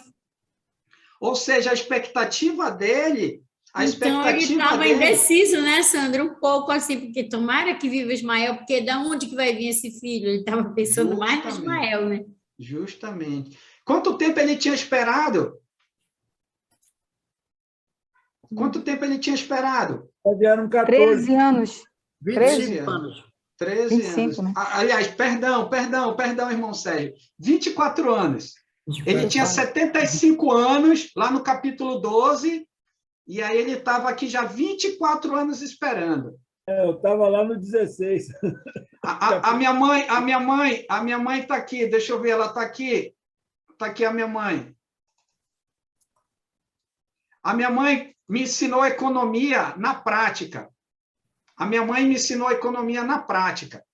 Ou seja, a expectativa dele... Então, ele estava indeciso, né, Sandra? Um pouco assim, porque tomara que viva Ismael, porque de onde que vai vir esse filho? Ele estava pensando mais no Ismael, né? Justamente. Quanto tempo ele tinha esperado? Quanto tempo ele tinha esperado? 13 anos. 13 anos. 13 anos. Né? Aliás, perdão, irmão Sérgio. 24 anos. 24 ele tinha 75 anos, lá no capítulo 12, e aí ele estava aqui já 24 anos esperando. Eu estava lá no 16. A minha mãe está aqui, deixa eu ver, ela está aqui. Está aqui a minha mãe. A minha mãe me ensinou economia na prática. A minha mãe me ensinou economia na prática.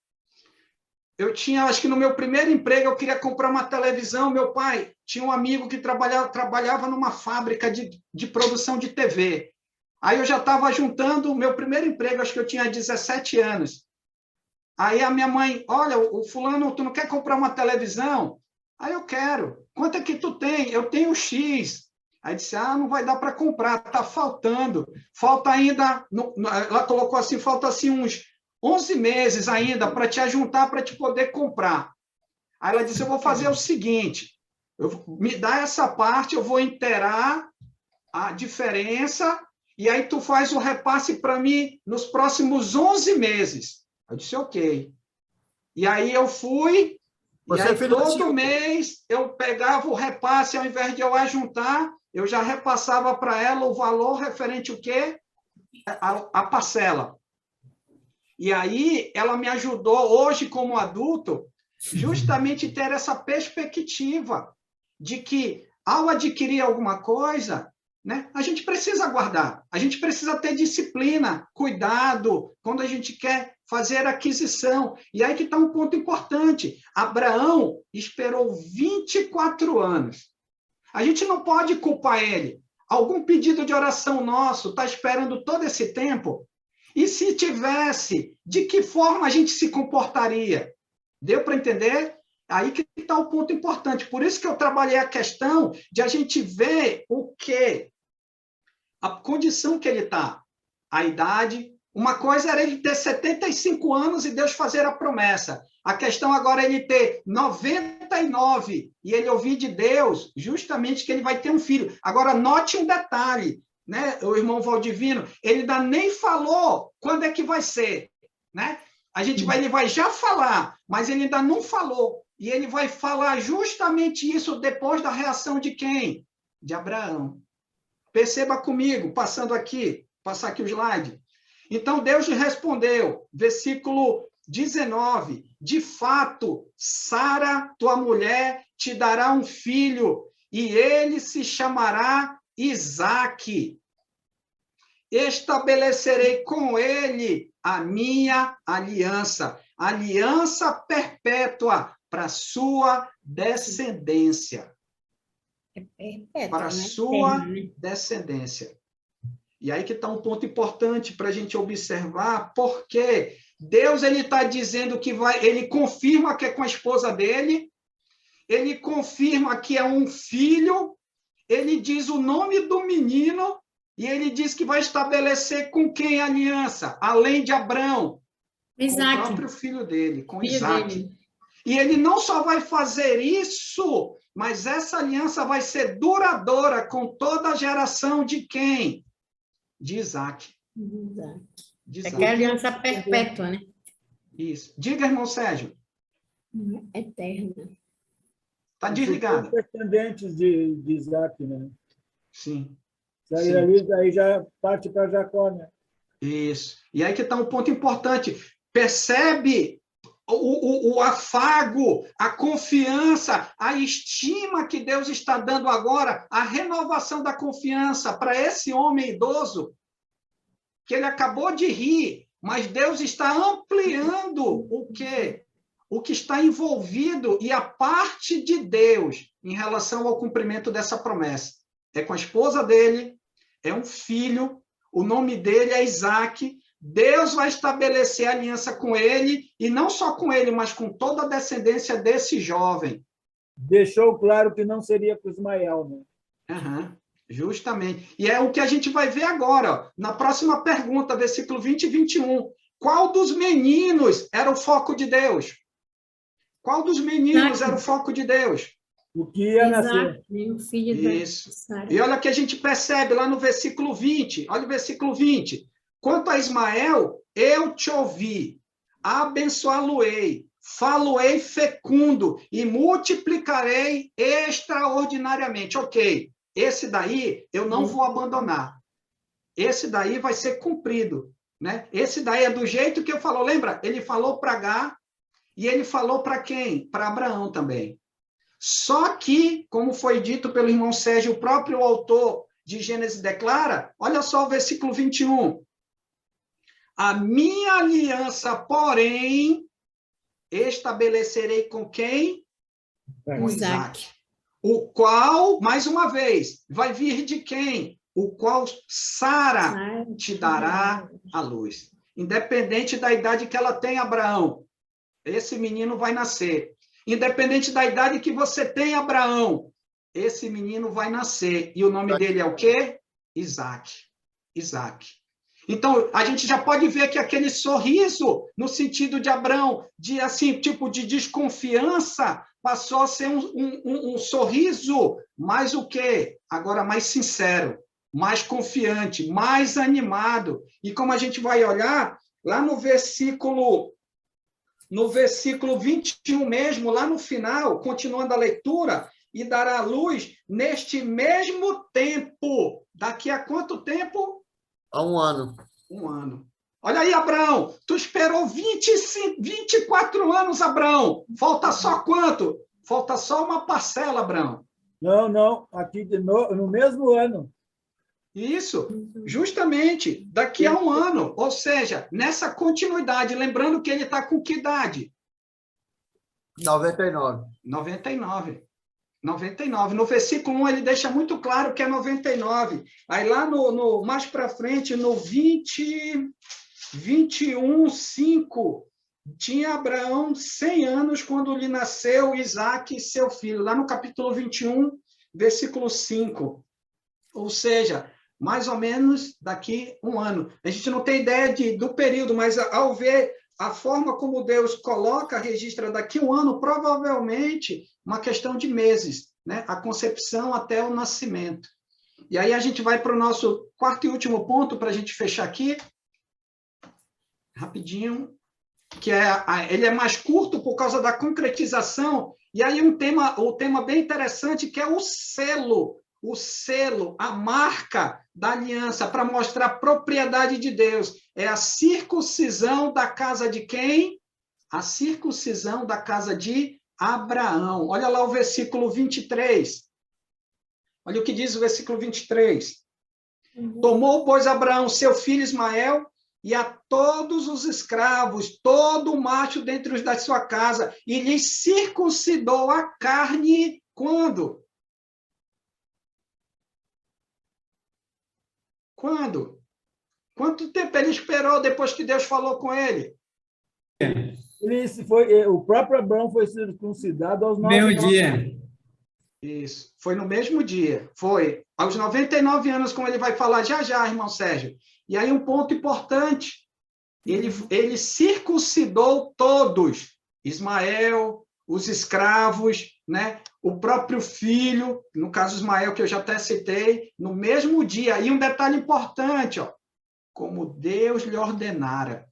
Eu tinha, acho que no meu primeiro emprego, eu queria comprar uma televisão. Meu pai tinha um amigo que trabalhava numa fábrica de produção de TV. Aí eu já estava juntando o meu primeiro emprego, acho que eu tinha 17 anos. Aí a minha mãe, olha, o fulano, tu não quer comprar uma televisão? Aí eu quero. Quanto é que tu tem? Eu tenho X. Aí disse, não vai dar para comprar, está faltando. Falta ainda, ela colocou assim, falta assim uns 11 meses ainda para te ajuntar, para te poder comprar. Aí ela disse, eu vou fazer o seguinte, me dá essa parte, eu vou inteirar a diferença, e aí tu faz o repasse para mim nos próximos 11 meses. Eu disse, ok. E aí eu fui, e aí todo mês eu pegava o repasse, ao invés de eu ajuntar, eu já repassava para ela o valor referente ao quê? A parcela. E aí, ela me ajudou, hoje, como adulto, justamente ter essa perspectiva de que, ao adquirir alguma coisa, né, a gente precisa guardar, a gente precisa ter disciplina, cuidado, quando a gente quer fazer aquisição. E aí que está um ponto importante. Abraão esperou 24 anos. A gente não pode culpar ele. Algum pedido de oração nosso está esperando todo esse tempo? E se tivesse, de que forma a gente se comportaria? Deu para entender? Aí que está o ponto importante. Por isso que eu trabalhei a questão de a gente ver o quê? A condição que ele está, a idade. Uma coisa era ele ter 75 anos e Deus fazer a promessa. A questão agora é ele ter 90 99, e ele ouvir de Deus justamente que ele vai ter um filho. Agora, note um detalhe, né? O irmão Valdivino, ele ainda nem falou quando é que vai ser, né? Ele vai já falar, mas ele ainda não falou. E ele vai falar justamente isso depois da reação de quem? De Abraão. Perceba comigo, passar aqui o slide. Então, Deus lhe respondeu, versículo 19, de fato, Sara, tua mulher, te dará um filho, e ele se chamará Isaque. Estabelecerei com ele a minha aliança perpétua para sua descendência. Para a sua descendência. E aí que está um ponto importante para a gente observar, porque Deus está dizendo que ele confirma que é com a esposa dele, ele confirma que é um filho, ele diz o nome do menino, e ele diz que vai estabelecer com quem a aliança, além de Abrão, Isaac. Com o próprio filho dele, com Isaac. E ele não só vai fazer isso, mas essa aliança vai ser duradoura com toda a geração de quem? De Isaac. De Isaac. É que é aliança perpétua, né? Isso. Diga, irmão Sérgio. Eterna. Está desligado. Descendentes de Isaac, né? Sim. Aí já parte para Jacó, né? Isso. E aí que está um ponto importante. Percebe o afago, a confiança, a estima que Deus está dando agora, a renovação da confiança para esse homem idoso, que ele acabou de rir, mas Deus está ampliando o quê? O que está envolvido e a parte de Deus em relação ao cumprimento dessa promessa. É com a esposa dele, é um filho, o nome dele é Isaac. Deus vai estabelecer aliança com ele, e não só com ele, mas com toda a descendência desse jovem. Deixou claro que não seria com Ismael, né? Justamente. E é o que a gente vai ver agora, ó, na próxima pergunta, versículo 20 e 21. Qual dos meninos era o foco de Deus? Qual dos meninos era o foco de Deus? O que ia nascer. Isso. E olha o que a gente percebe lá no versículo 20. Olha o versículo 20. Quanto a Ismael, eu te ouvi, abençoá-lo-ei, falo-ei fecundo e multiplicarei extraordinariamente. Ok, esse daí eu não vou abandonar. Esse daí vai ser cumprido, né? Esse daí é do jeito que eu falo. Lembra? Ele falou para Agar e ele falou para quem? Para Abraão também. Só que, como foi dito pelo irmão Sérgio, o próprio autor de Gênesis declara, olha só o versículo 21. A minha aliança, porém, estabelecerei com quem? Com Isaac. O qual, mais uma vez, vai vir de quem? O qual Sara te dará a luz. Independente da idade que ela tem, Abraão, esse menino vai nascer. Independente da idade que você tem, Abraão, esse menino vai nascer. E o nome dele é o quê? Isaac. Isaac. Então, a gente já pode ver que aquele sorriso, no sentido de Abraão, de assim, tipo de desconfiança, passou a ser um sorriso mais o quê? Agora mais sincero, mais confiante, mais animado. E como a gente vai olhar, lá no versículo 21 mesmo, lá no final, continuando a leitura, e dará a luz neste mesmo tempo. Daqui a quanto tempo? Há um ano. Um ano. Olha aí, Abraão, tu esperou 24 anos, Abraão. Falta só quanto? Falta só uma parcela, Abraão. Não, aqui no mesmo ano. Isso, justamente, daqui a um ano. Ou seja, nessa continuidade, lembrando que ele está com que idade? 99. 99. No versículo 1, ele deixa muito claro que é 99. Aí lá mais para frente, no 21, 5, tinha Abraão 100 anos quando lhe nasceu Isaque, seu filho. Lá no capítulo 21, versículo 5. Ou seja, mais ou menos daqui um ano. A gente não tem ideia do período, mas ao ver a forma como Deus coloca, registra daqui a um ano, provavelmente uma questão de meses, né? A concepção até o nascimento. E aí a gente vai para o nosso quarto e último ponto, para a gente fechar aqui, rapidinho, que ele é mais curto por causa da concretização, e aí um tema bem interessante, que é o selo, a marca da aliança, para mostrar a propriedade de Deus. É a circuncisão da casa de quem? A circuncisão da casa de Abraão. Olha lá o versículo 23. Olha o que diz o versículo 23. Tomou, pois, Abraão seu filho Ismael, e a todos os escravos, todo macho dentre os da sua casa, e lhes circuncidou a carne, quando? Quando? Quanto tempo ele esperou depois que Deus falou com ele? O próprio Abraão foi circuncidado aos 9 Mesmo dia. Isso, foi no mesmo dia. Foi aos 99 anos, como ele vai falar já, irmão Sérgio. E aí um ponto importante, ele circuncidou todos, Ismael, os escravos, né? O próprio filho, no caso Ismael, que eu já até citei, no mesmo dia. E um detalhe importante, ó, como Deus lhe ordenara.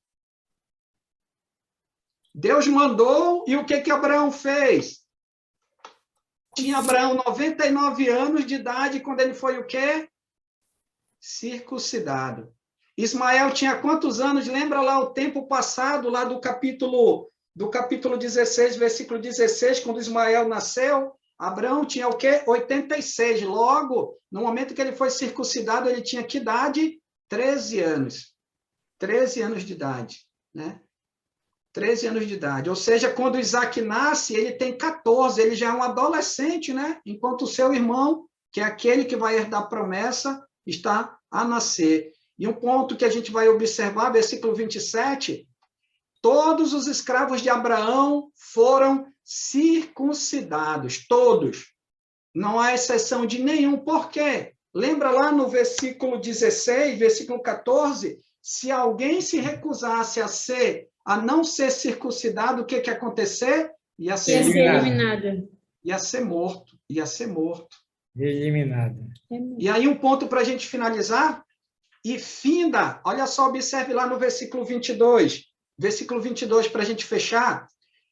Deus mandou, e o que Abraão fez? Tinha Abraão 99 anos de idade quando ele foi o quê? Circuncidado. Ismael tinha quantos anos? Lembra lá o tempo passado, lá do capítulo 16, versículo 16, quando Ismael nasceu? Abraão tinha o quê? 86. Logo, no momento que ele foi circuncidado, ele tinha que idade? 13 anos. 13 anos de idade, né? 13 anos de idade. Ou seja, quando Isaac nasce, ele tem 14, ele já é um adolescente, né? Enquanto o seu irmão, que é aquele que vai herdar a promessa, está a nascer. E um ponto que a gente vai observar, versículo 27, todos os escravos de Abraão foram circuncidados, todos. Não há exceção de nenhum. Por quê? Lembra lá no versículo 16, versículo 14, se alguém se recusasse a não ser circuncidado, o que ia acontecer? Ia ser eliminado. Ia ser morto. Eliminado. E aí um ponto para a gente finalizar, e finda, olha só, observe lá no versículo 22, para a gente fechar,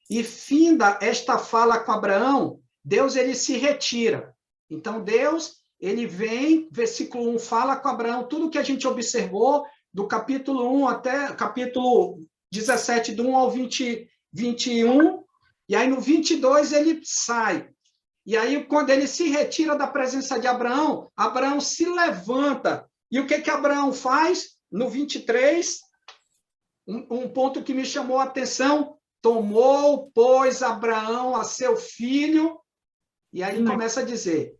e finda esta fala com Abraão, Deus ele se retira. Então Deus, ele vem, versículo 1 fala com Abraão, tudo que a gente observou, do capítulo 1 até capítulo 17, do 1 ao 21, e aí no 22 ele sai. E aí, quando ele se retira da presença de Abraão, Abraão se levanta. E o que Abraão faz? No 23, um ponto que me chamou a atenção, tomou, pois, Abraão a seu filho, e aí começa a dizer,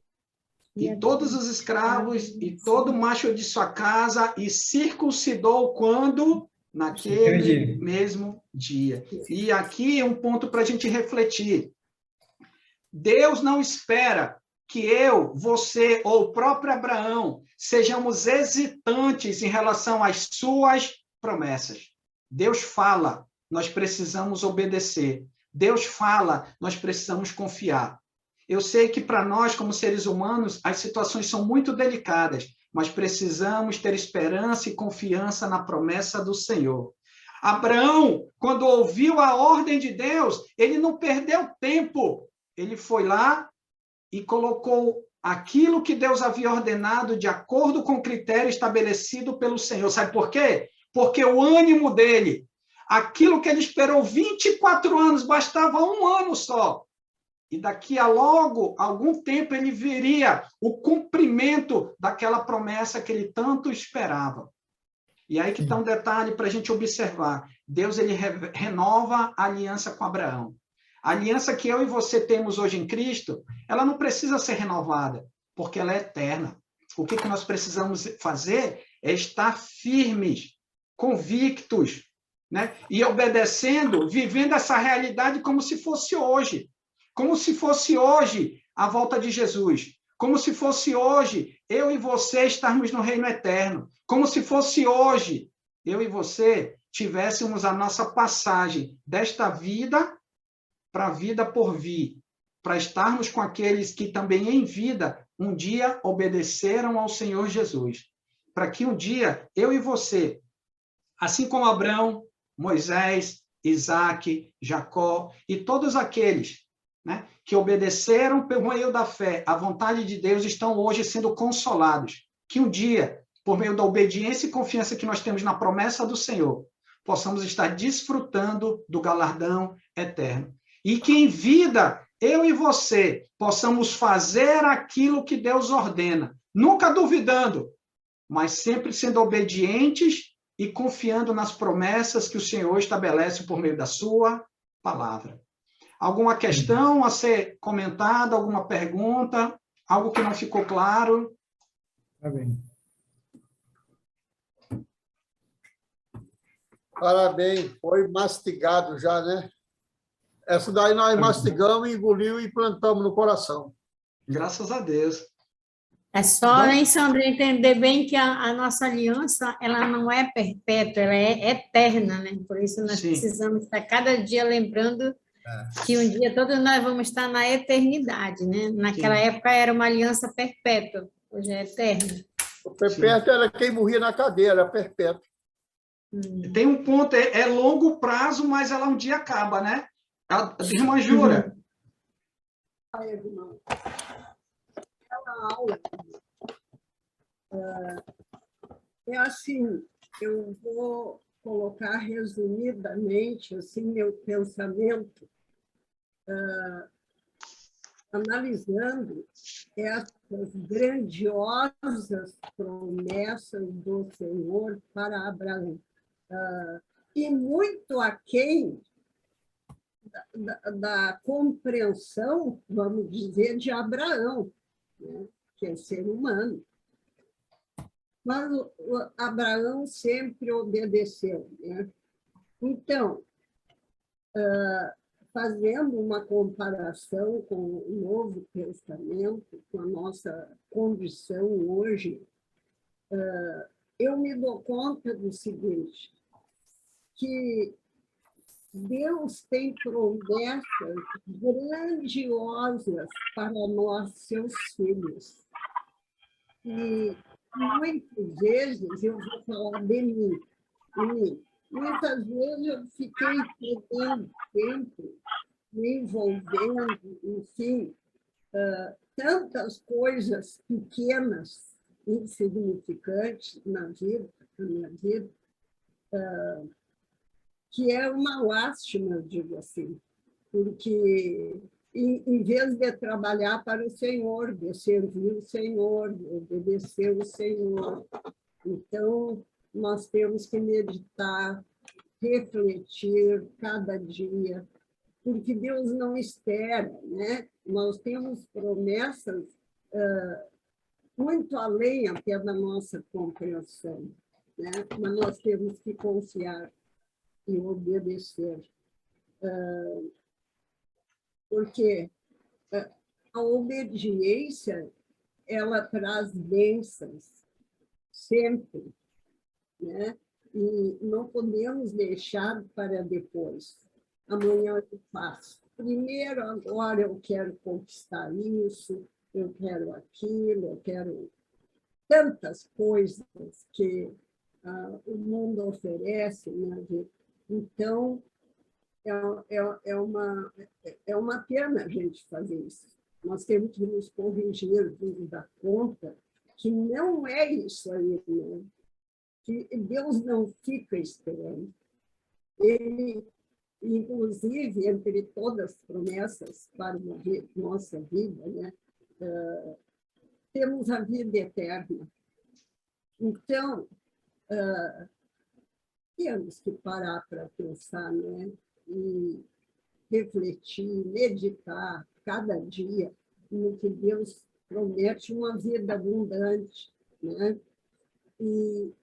e todos os escravos, e todo macho de sua casa, e circuncidou quando? Naquele mesmo dia. E aqui é um ponto para a gente refletir. Deus não espera que eu, você ou o próprio Abraão sejamos hesitantes em relação às suas promessas. Deus fala, nós precisamos obedecer. Deus fala, nós precisamos confiar. Eu sei que para nós, como seres humanos, as situações são muito delicadas, mas precisamos ter esperança e confiança na promessa do Senhor. Abraão, quando ouviu a ordem de Deus, ele não perdeu tempo. Ele foi lá e colocou aquilo que Deus havia ordenado de acordo com o critério estabelecido pelo Senhor. Sabe por quê? Porque o ânimo dele, aquilo que ele esperou 24 anos, bastava um ano só. E daqui a logo, algum tempo, ele veria o cumprimento daquela promessa que ele tanto esperava. E aí que está um detalhe para a gente observar. Deus ele renova a aliança com Abraão. A aliança que eu e você temos hoje em Cristo, ela não precisa ser renovada, porque ela é eterna. O que nós precisamos fazer é estar firmes, convictos, né? E obedecendo, vivendo essa realidade como se fosse hoje. Como se fosse hoje a volta de Jesus. Como se fosse hoje eu e você estarmos no reino eterno. Como se fosse hoje eu e você tivéssemos a nossa passagem desta vida para a vida por vir, para estarmos com aqueles que também em vida um dia obedeceram ao Senhor Jesus. Para que um dia eu e você, assim como Abraão, Moisés, Isaac, Jacó e todos aqueles, né, que obedeceram pelo meio da fé à vontade de Deus, estão hoje sendo consolados. Que um dia, por meio da obediência e confiança que nós temos na promessa do Senhor, possamos estar desfrutando do galardão eterno. E que em vida, eu e você, possamos fazer aquilo que Deus ordena, nunca duvidando, mas sempre sendo obedientes e confiando nas promessas que o Senhor estabelece por meio da sua palavra. Alguma questão a ser comentada, alguma pergunta, algo que não ficou claro? Tá bem. Parabéns, foi mastigado já, né? Essa daí nós mastigamos, engoliu e plantamos no coração. Graças a Deus. É só, hein, Sandra, entender bem que a nossa aliança, ela não é perpétua, ela é eterna, né? Por isso nós precisamos estar cada dia lembrando que um dia todos nós vamos estar na eternidade, né? Naquela época era uma aliança perpétua, hoje é eterna. O perpétuo era quem morria na cadeia, era perpétuo. Tem um ponto, é longo prazo, mas ela um dia acaba, né? A irmã Jura. Ai, irmão. Aquela aula é assim, eu vou colocar resumidamente assim, meu pensamento, analisando essas grandiosas promessas do Senhor para Abraão. E muito aquém da compreensão, vamos dizer, de Abraão, né, que é ser humano. Mas Abraão sempre obedeceu, né? Então, fazendo uma comparação com o Novo Testamento, com a nossa condição hoje, eu me dou conta do seguinte, que Deus tem promessas grandiosas para nós, seus filhos. E muitas vezes, eu vou falar de mim, muitas vezes eu fiquei perdendo tempo, me envolvendo, enfim, tantas coisas pequenas, insignificantes na minha vida, que é uma lástima, eu digo assim, porque em vez de trabalhar para o Senhor, de servir o Senhor, de obedecer o Senhor, então nós temos que meditar, refletir cada dia, porque Deus não espera, né? Nós temos promessas muito além até da nossa compreensão, né? Mas nós temos que confiar e obedecer. Porque a obediência, ela traz bênçãos, sempre, né? E não podemos deixar para depois. Amanhã eu faço. Primeiro, agora eu quero conquistar isso, eu quero aquilo, eu quero tantas coisas que o mundo oferece, né? Então, é uma pena a gente fazer isso. Nós temos que nos corrigir, nos dar conta que não é isso aí, né? Que Deus não fica esperando. Ele, inclusive, entre todas as promessas para a nossa vida, né? Temos a vida eterna. Então, temos que parar para pensar, né? E refletir, meditar cada dia no que Deus promete, uma vida abundante, né? E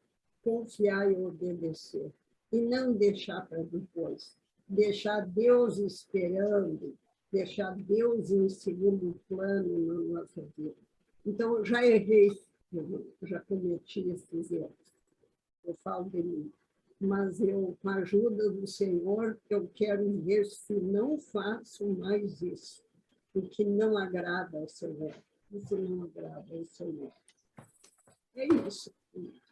confiar e obedecer. E não deixar para depois. Deixar Deus esperando, deixar Deus em segundo plano na nossa vida. Então, eu já errei, eu já cometi esses erros. Eu falo de mim. mas eu, com a ajuda do Senhor, eu quero ver se não faço mais isso, o que não agrada ao Senhor, o que não agrada ao Senhor. É isso.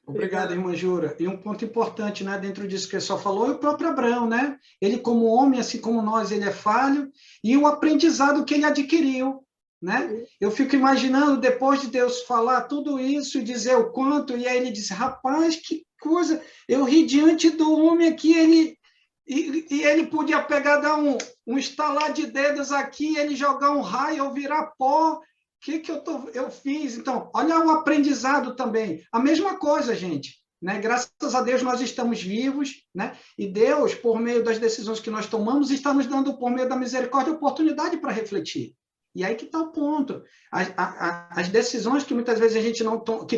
Obrigado, irmã Jura. E um ponto importante, né, dentro disso que ele só falou, é o próprio Abraão, né? Ele, como homem, assim como nós, ele é falho, e o aprendizado que ele adquiriu, né? Eu fico imaginando, depois de Deus falar tudo isso e dizer o quanto, e aí ele disse, rapaz, que coisa, eu ri diante do homem aqui, e ele podia pegar, dar um estalar de dedos aqui, ele jogar um raio ou virar pó. O que eu fiz? Então, olha o aprendizado também. A mesma coisa, gente. Né? Graças a Deus nós estamos vivos, né? E Deus, por meio das decisões que nós tomamos, está nos dando, por meio da misericórdia, oportunidade para refletir. E aí que está o ponto. As decisões que muitas vezes a gente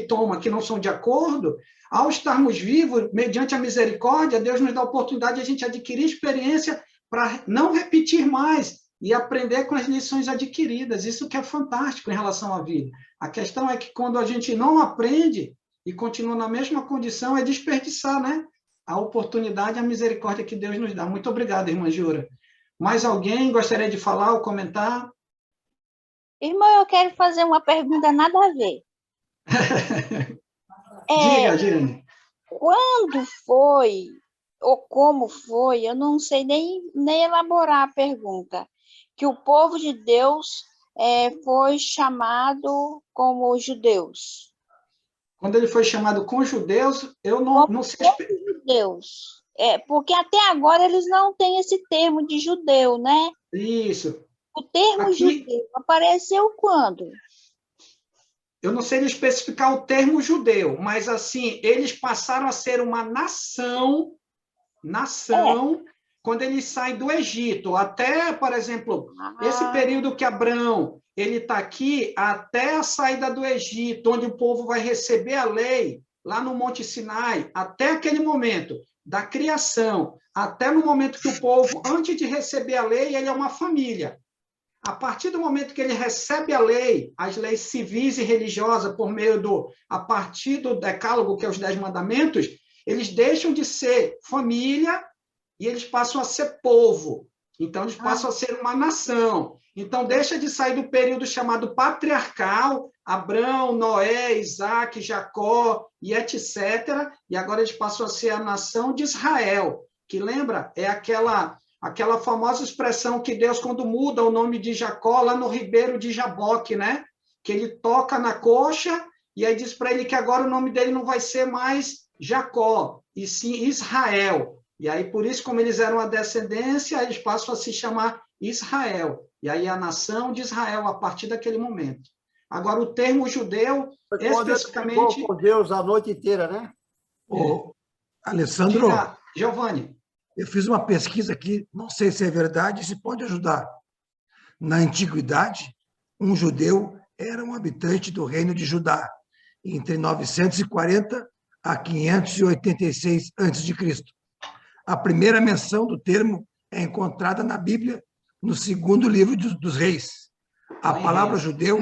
toma, que não são de acordo, ao estarmos vivos, mediante a misericórdia, Deus nos dá a oportunidade de a gente adquirir experiência para não repetir mais, e aprender com as lições adquiridas. Isso que é fantástico em relação à vida. A questão é que quando a gente não aprende e continua na mesma condição, é desperdiçar, né? A oportunidade e a misericórdia que Deus nos dá. Muito obrigado, irmã Jura. Mais alguém gostaria de falar ou comentar? Irmão, eu quero fazer uma pergunta nada a ver. Diga, Girane. Quando foi, ou como foi, eu não sei nem elaborar a pergunta, que o povo de Deus foi chamado como judeus. Quando ele foi chamado com judeus, eu não sei... Judeus. Porque até agora eles não têm esse termo de judeu, né? Isso. O termo judeu apareceu quando? Eu não sei lhe especificar o termo judeu, mas assim, eles passaram a ser uma nação, quando eles saem do Egito. Até, por exemplo, esse período que Abraão ele está aqui, até a saída do Egito, onde o povo vai receber a lei, lá no Monte Sinai, até aquele momento da criação, até no momento que o povo, antes de receber a lei, ele é uma família. A partir do momento que ele recebe a lei, as leis civis e religiosas, a partir do decálogo, que é os 10 mandamentos, eles deixam de ser família e eles passam a ser povo. Então, eles passam a ser uma nação. Então, deixa de sair do período chamado patriarcal, Abraão, Noé, Isaac, Jacó e etc. E agora eles passam a ser a nação de Israel, que lembra? É aquela famosa expressão que Deus, quando muda o nome de Jacó, lá no ribeiro de Jaboque, né? Que ele toca na coxa e aí diz para ele que agora o nome dele não vai ser mais Jacó, e sim Israel. E aí, por isso, como eles eram a descendência, eles passam a se chamar Israel. E aí a nação de Israel, a partir daquele momento. Agora, o termo judeu, especificamente... com Deus a noite inteira, né? Alessandro, Diga, Giovanni. Eu fiz uma pesquisa aqui, não sei se é verdade, se pode ajudar. Na antiguidade, um judeu era um habitante do reino de Judá, entre 940 a 586 a.C. A primeira menção do termo é encontrada na Bíblia, no segundo livro dos Reis. A palavra judeu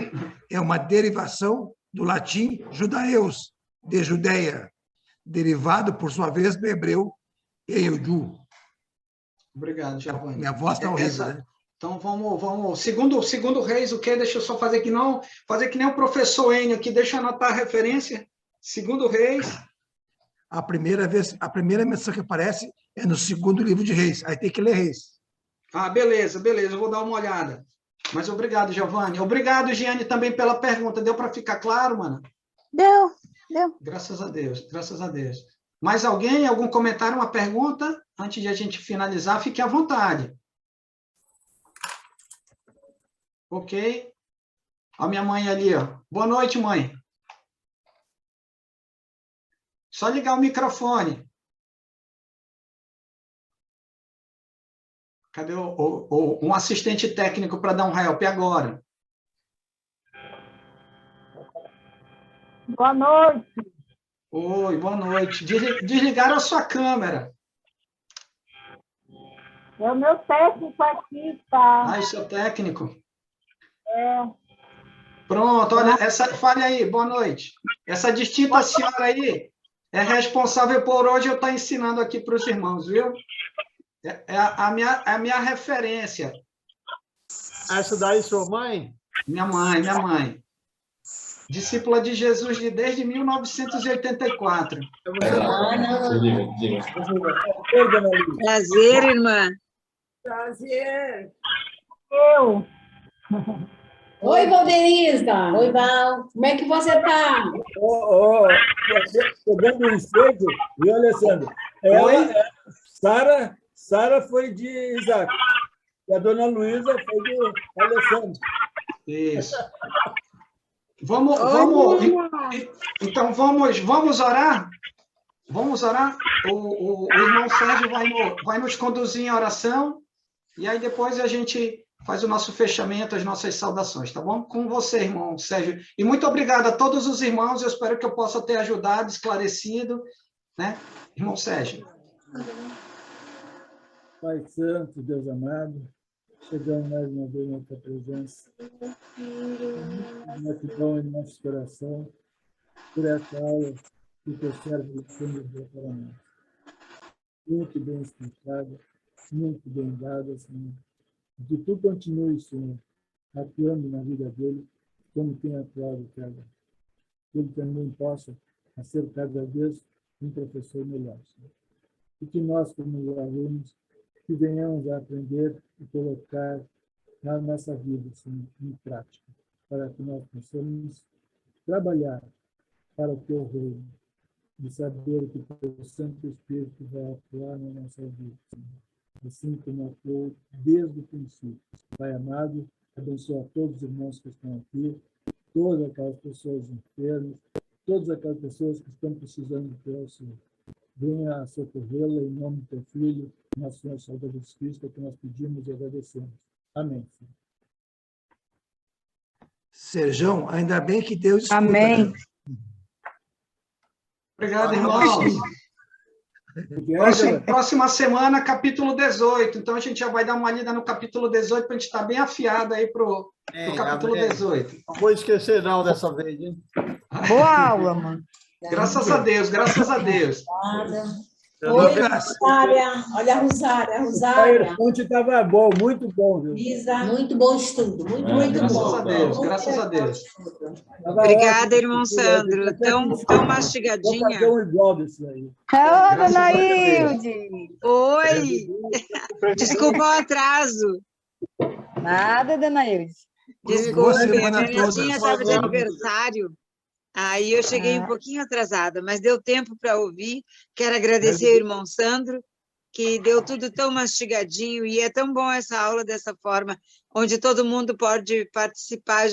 é uma derivação do latim judaeus, de Judeia, derivado, por sua vez, do hebreu Eudu. Obrigado, Giovanni. Minha voz está horrível, né? Então, vamos... Segundo Reis, o quê? Deixa eu só fazer que nem o professor Enio aqui, deixa eu anotar a referência. Segundo Reis... A primeira menção que aparece é no segundo livro de Reis. Aí tem que ler Reis. Beleza. Eu vou dar uma olhada. Mas obrigado, Giovanni. Obrigado, Giane, também pela pergunta. Deu para ficar claro, mano? Deu. Graças a Deus. Mais alguém? Algum comentário, uma pergunta? Antes de a gente finalizar, fique à vontade. Ok. A minha mãe ali, ó. Boa noite, mãe. Só ligar o microfone. Cadê um assistente técnico para dar um help agora? Boa noite. Oi, boa noite. Desligaram a sua câmera. É o meu técnico aqui, tá? Isso é técnico? É. Pronto, olha, fale aí, boa noite. Essa distinta senhora aí, é responsável por hoje eu estar ensinando aqui para os irmãos, viu? É a minha referência. Essa daí, sua mãe? Minha mãe. Discípula de Jesus desde 1984. Prazer, irmã. Prazer. Eu. Oi, Valdenisa. Oi, Val. Como é que você está? Pegando o ensejo, viu, Alessandro? Sara foi de Isaac. E a dona Luísa foi de Alessandro. Isso. Então, vamos orar? Vamos orar? O irmão Sérgio vai nos conduzir em oração, e aí depois a gente faz o nosso fechamento, as nossas saudações, tá bom? Com você, irmão Sérgio. E muito obrigado a todos os irmãos, eu espero que eu possa ter ajudado, esclarecido, né? Irmão Sérgio. Pai Santo, Deus amado, chegando mais uma vez na tua presença. Muito bom em nosso coração, por essa aula que o teu servo Alexandre deu para nós. Muito bem explicada, muito bem dada, Senhor. Que tu continue, Senhor, atuando na vida dele, como tem atuado cada. Que ele também possa ser cada vez um professor melhor, Senhor. E que nós, como alunos, que venhamos a aprender e colocar na nossa vida, Senhor, em prática, para que nós possamos trabalhar para o teu reino, de saber que o teu Santo Espírito vai atuar na nossa vida, Senhor. Assim como atuou desde o princípio. Pai amado, abençoa todos os irmãos que estão aqui, todas aquelas pessoas enfermas, todas aquelas pessoas que estão precisando do teu auxílio. Venha a socorrê-la em nome do teu Filho, nosso Senhor Salvador Jesus Cristo, que nós pedimos e agradecemos. Amém. Serjão, ainda bem que Deus escuta. Amém. Obrigado, irmãos. Próxima semana, capítulo 18. Então, a gente já vai dar uma lida no capítulo 18 para a gente estar bem afiado aí para o capítulo 18. Não vou esquecer não dessa vez, hein? Boa aula, mano. Graças a Deus, graças a Deus. Oi, Rosária. Olha a Rosária. O ponte estava bom, muito bom, viu? Muito bom estudo, muito Graças bom. a Deus, graças a Deus. Obrigada, irmão Sandro. Tão mastigadinha. Vou fazer um igual desse aí. Ô, dona Hilde. Oi. Desculpa o atraso. Nada, dona Hilde. Desculpa, a minha netinha estava de aniversário. Aí eu cheguei um pouquinho atrasada, mas deu tempo para ouvir. Quero agradecer ao irmão Sandro, que deu tudo tão mastigadinho, e é tão bom essa aula dessa forma, onde todo mundo pode participar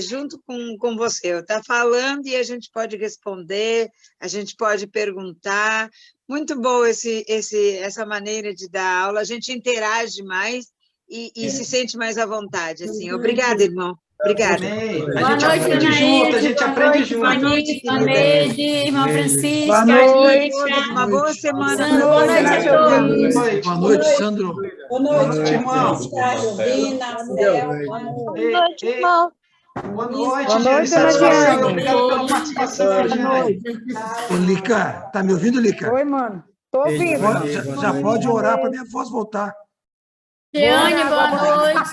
junto com você. Está falando e a gente pode responder, a gente pode perguntar. Muito bom essa maneira de dar aula, a gente interage mais e se sente mais à vontade. Assim. Obrigada, irmão. Obrigada. A gente aprende junto, a gente aprende junto. Boa noite, irmão Francisco. Boa noite. Uma boa semana. Boa noite a todos. Boa noite, Sandro. Boa noite, irmão. Boa noite, irmão. Boa noite, Boa noite, satisfação. Dona Obrigado pela participação, Jane. Ô, Lica, tá me ouvindo, Lica? Oi, mano. Tô ouvindo. Já pode orar para minha voz voltar. Jeane, boa noite.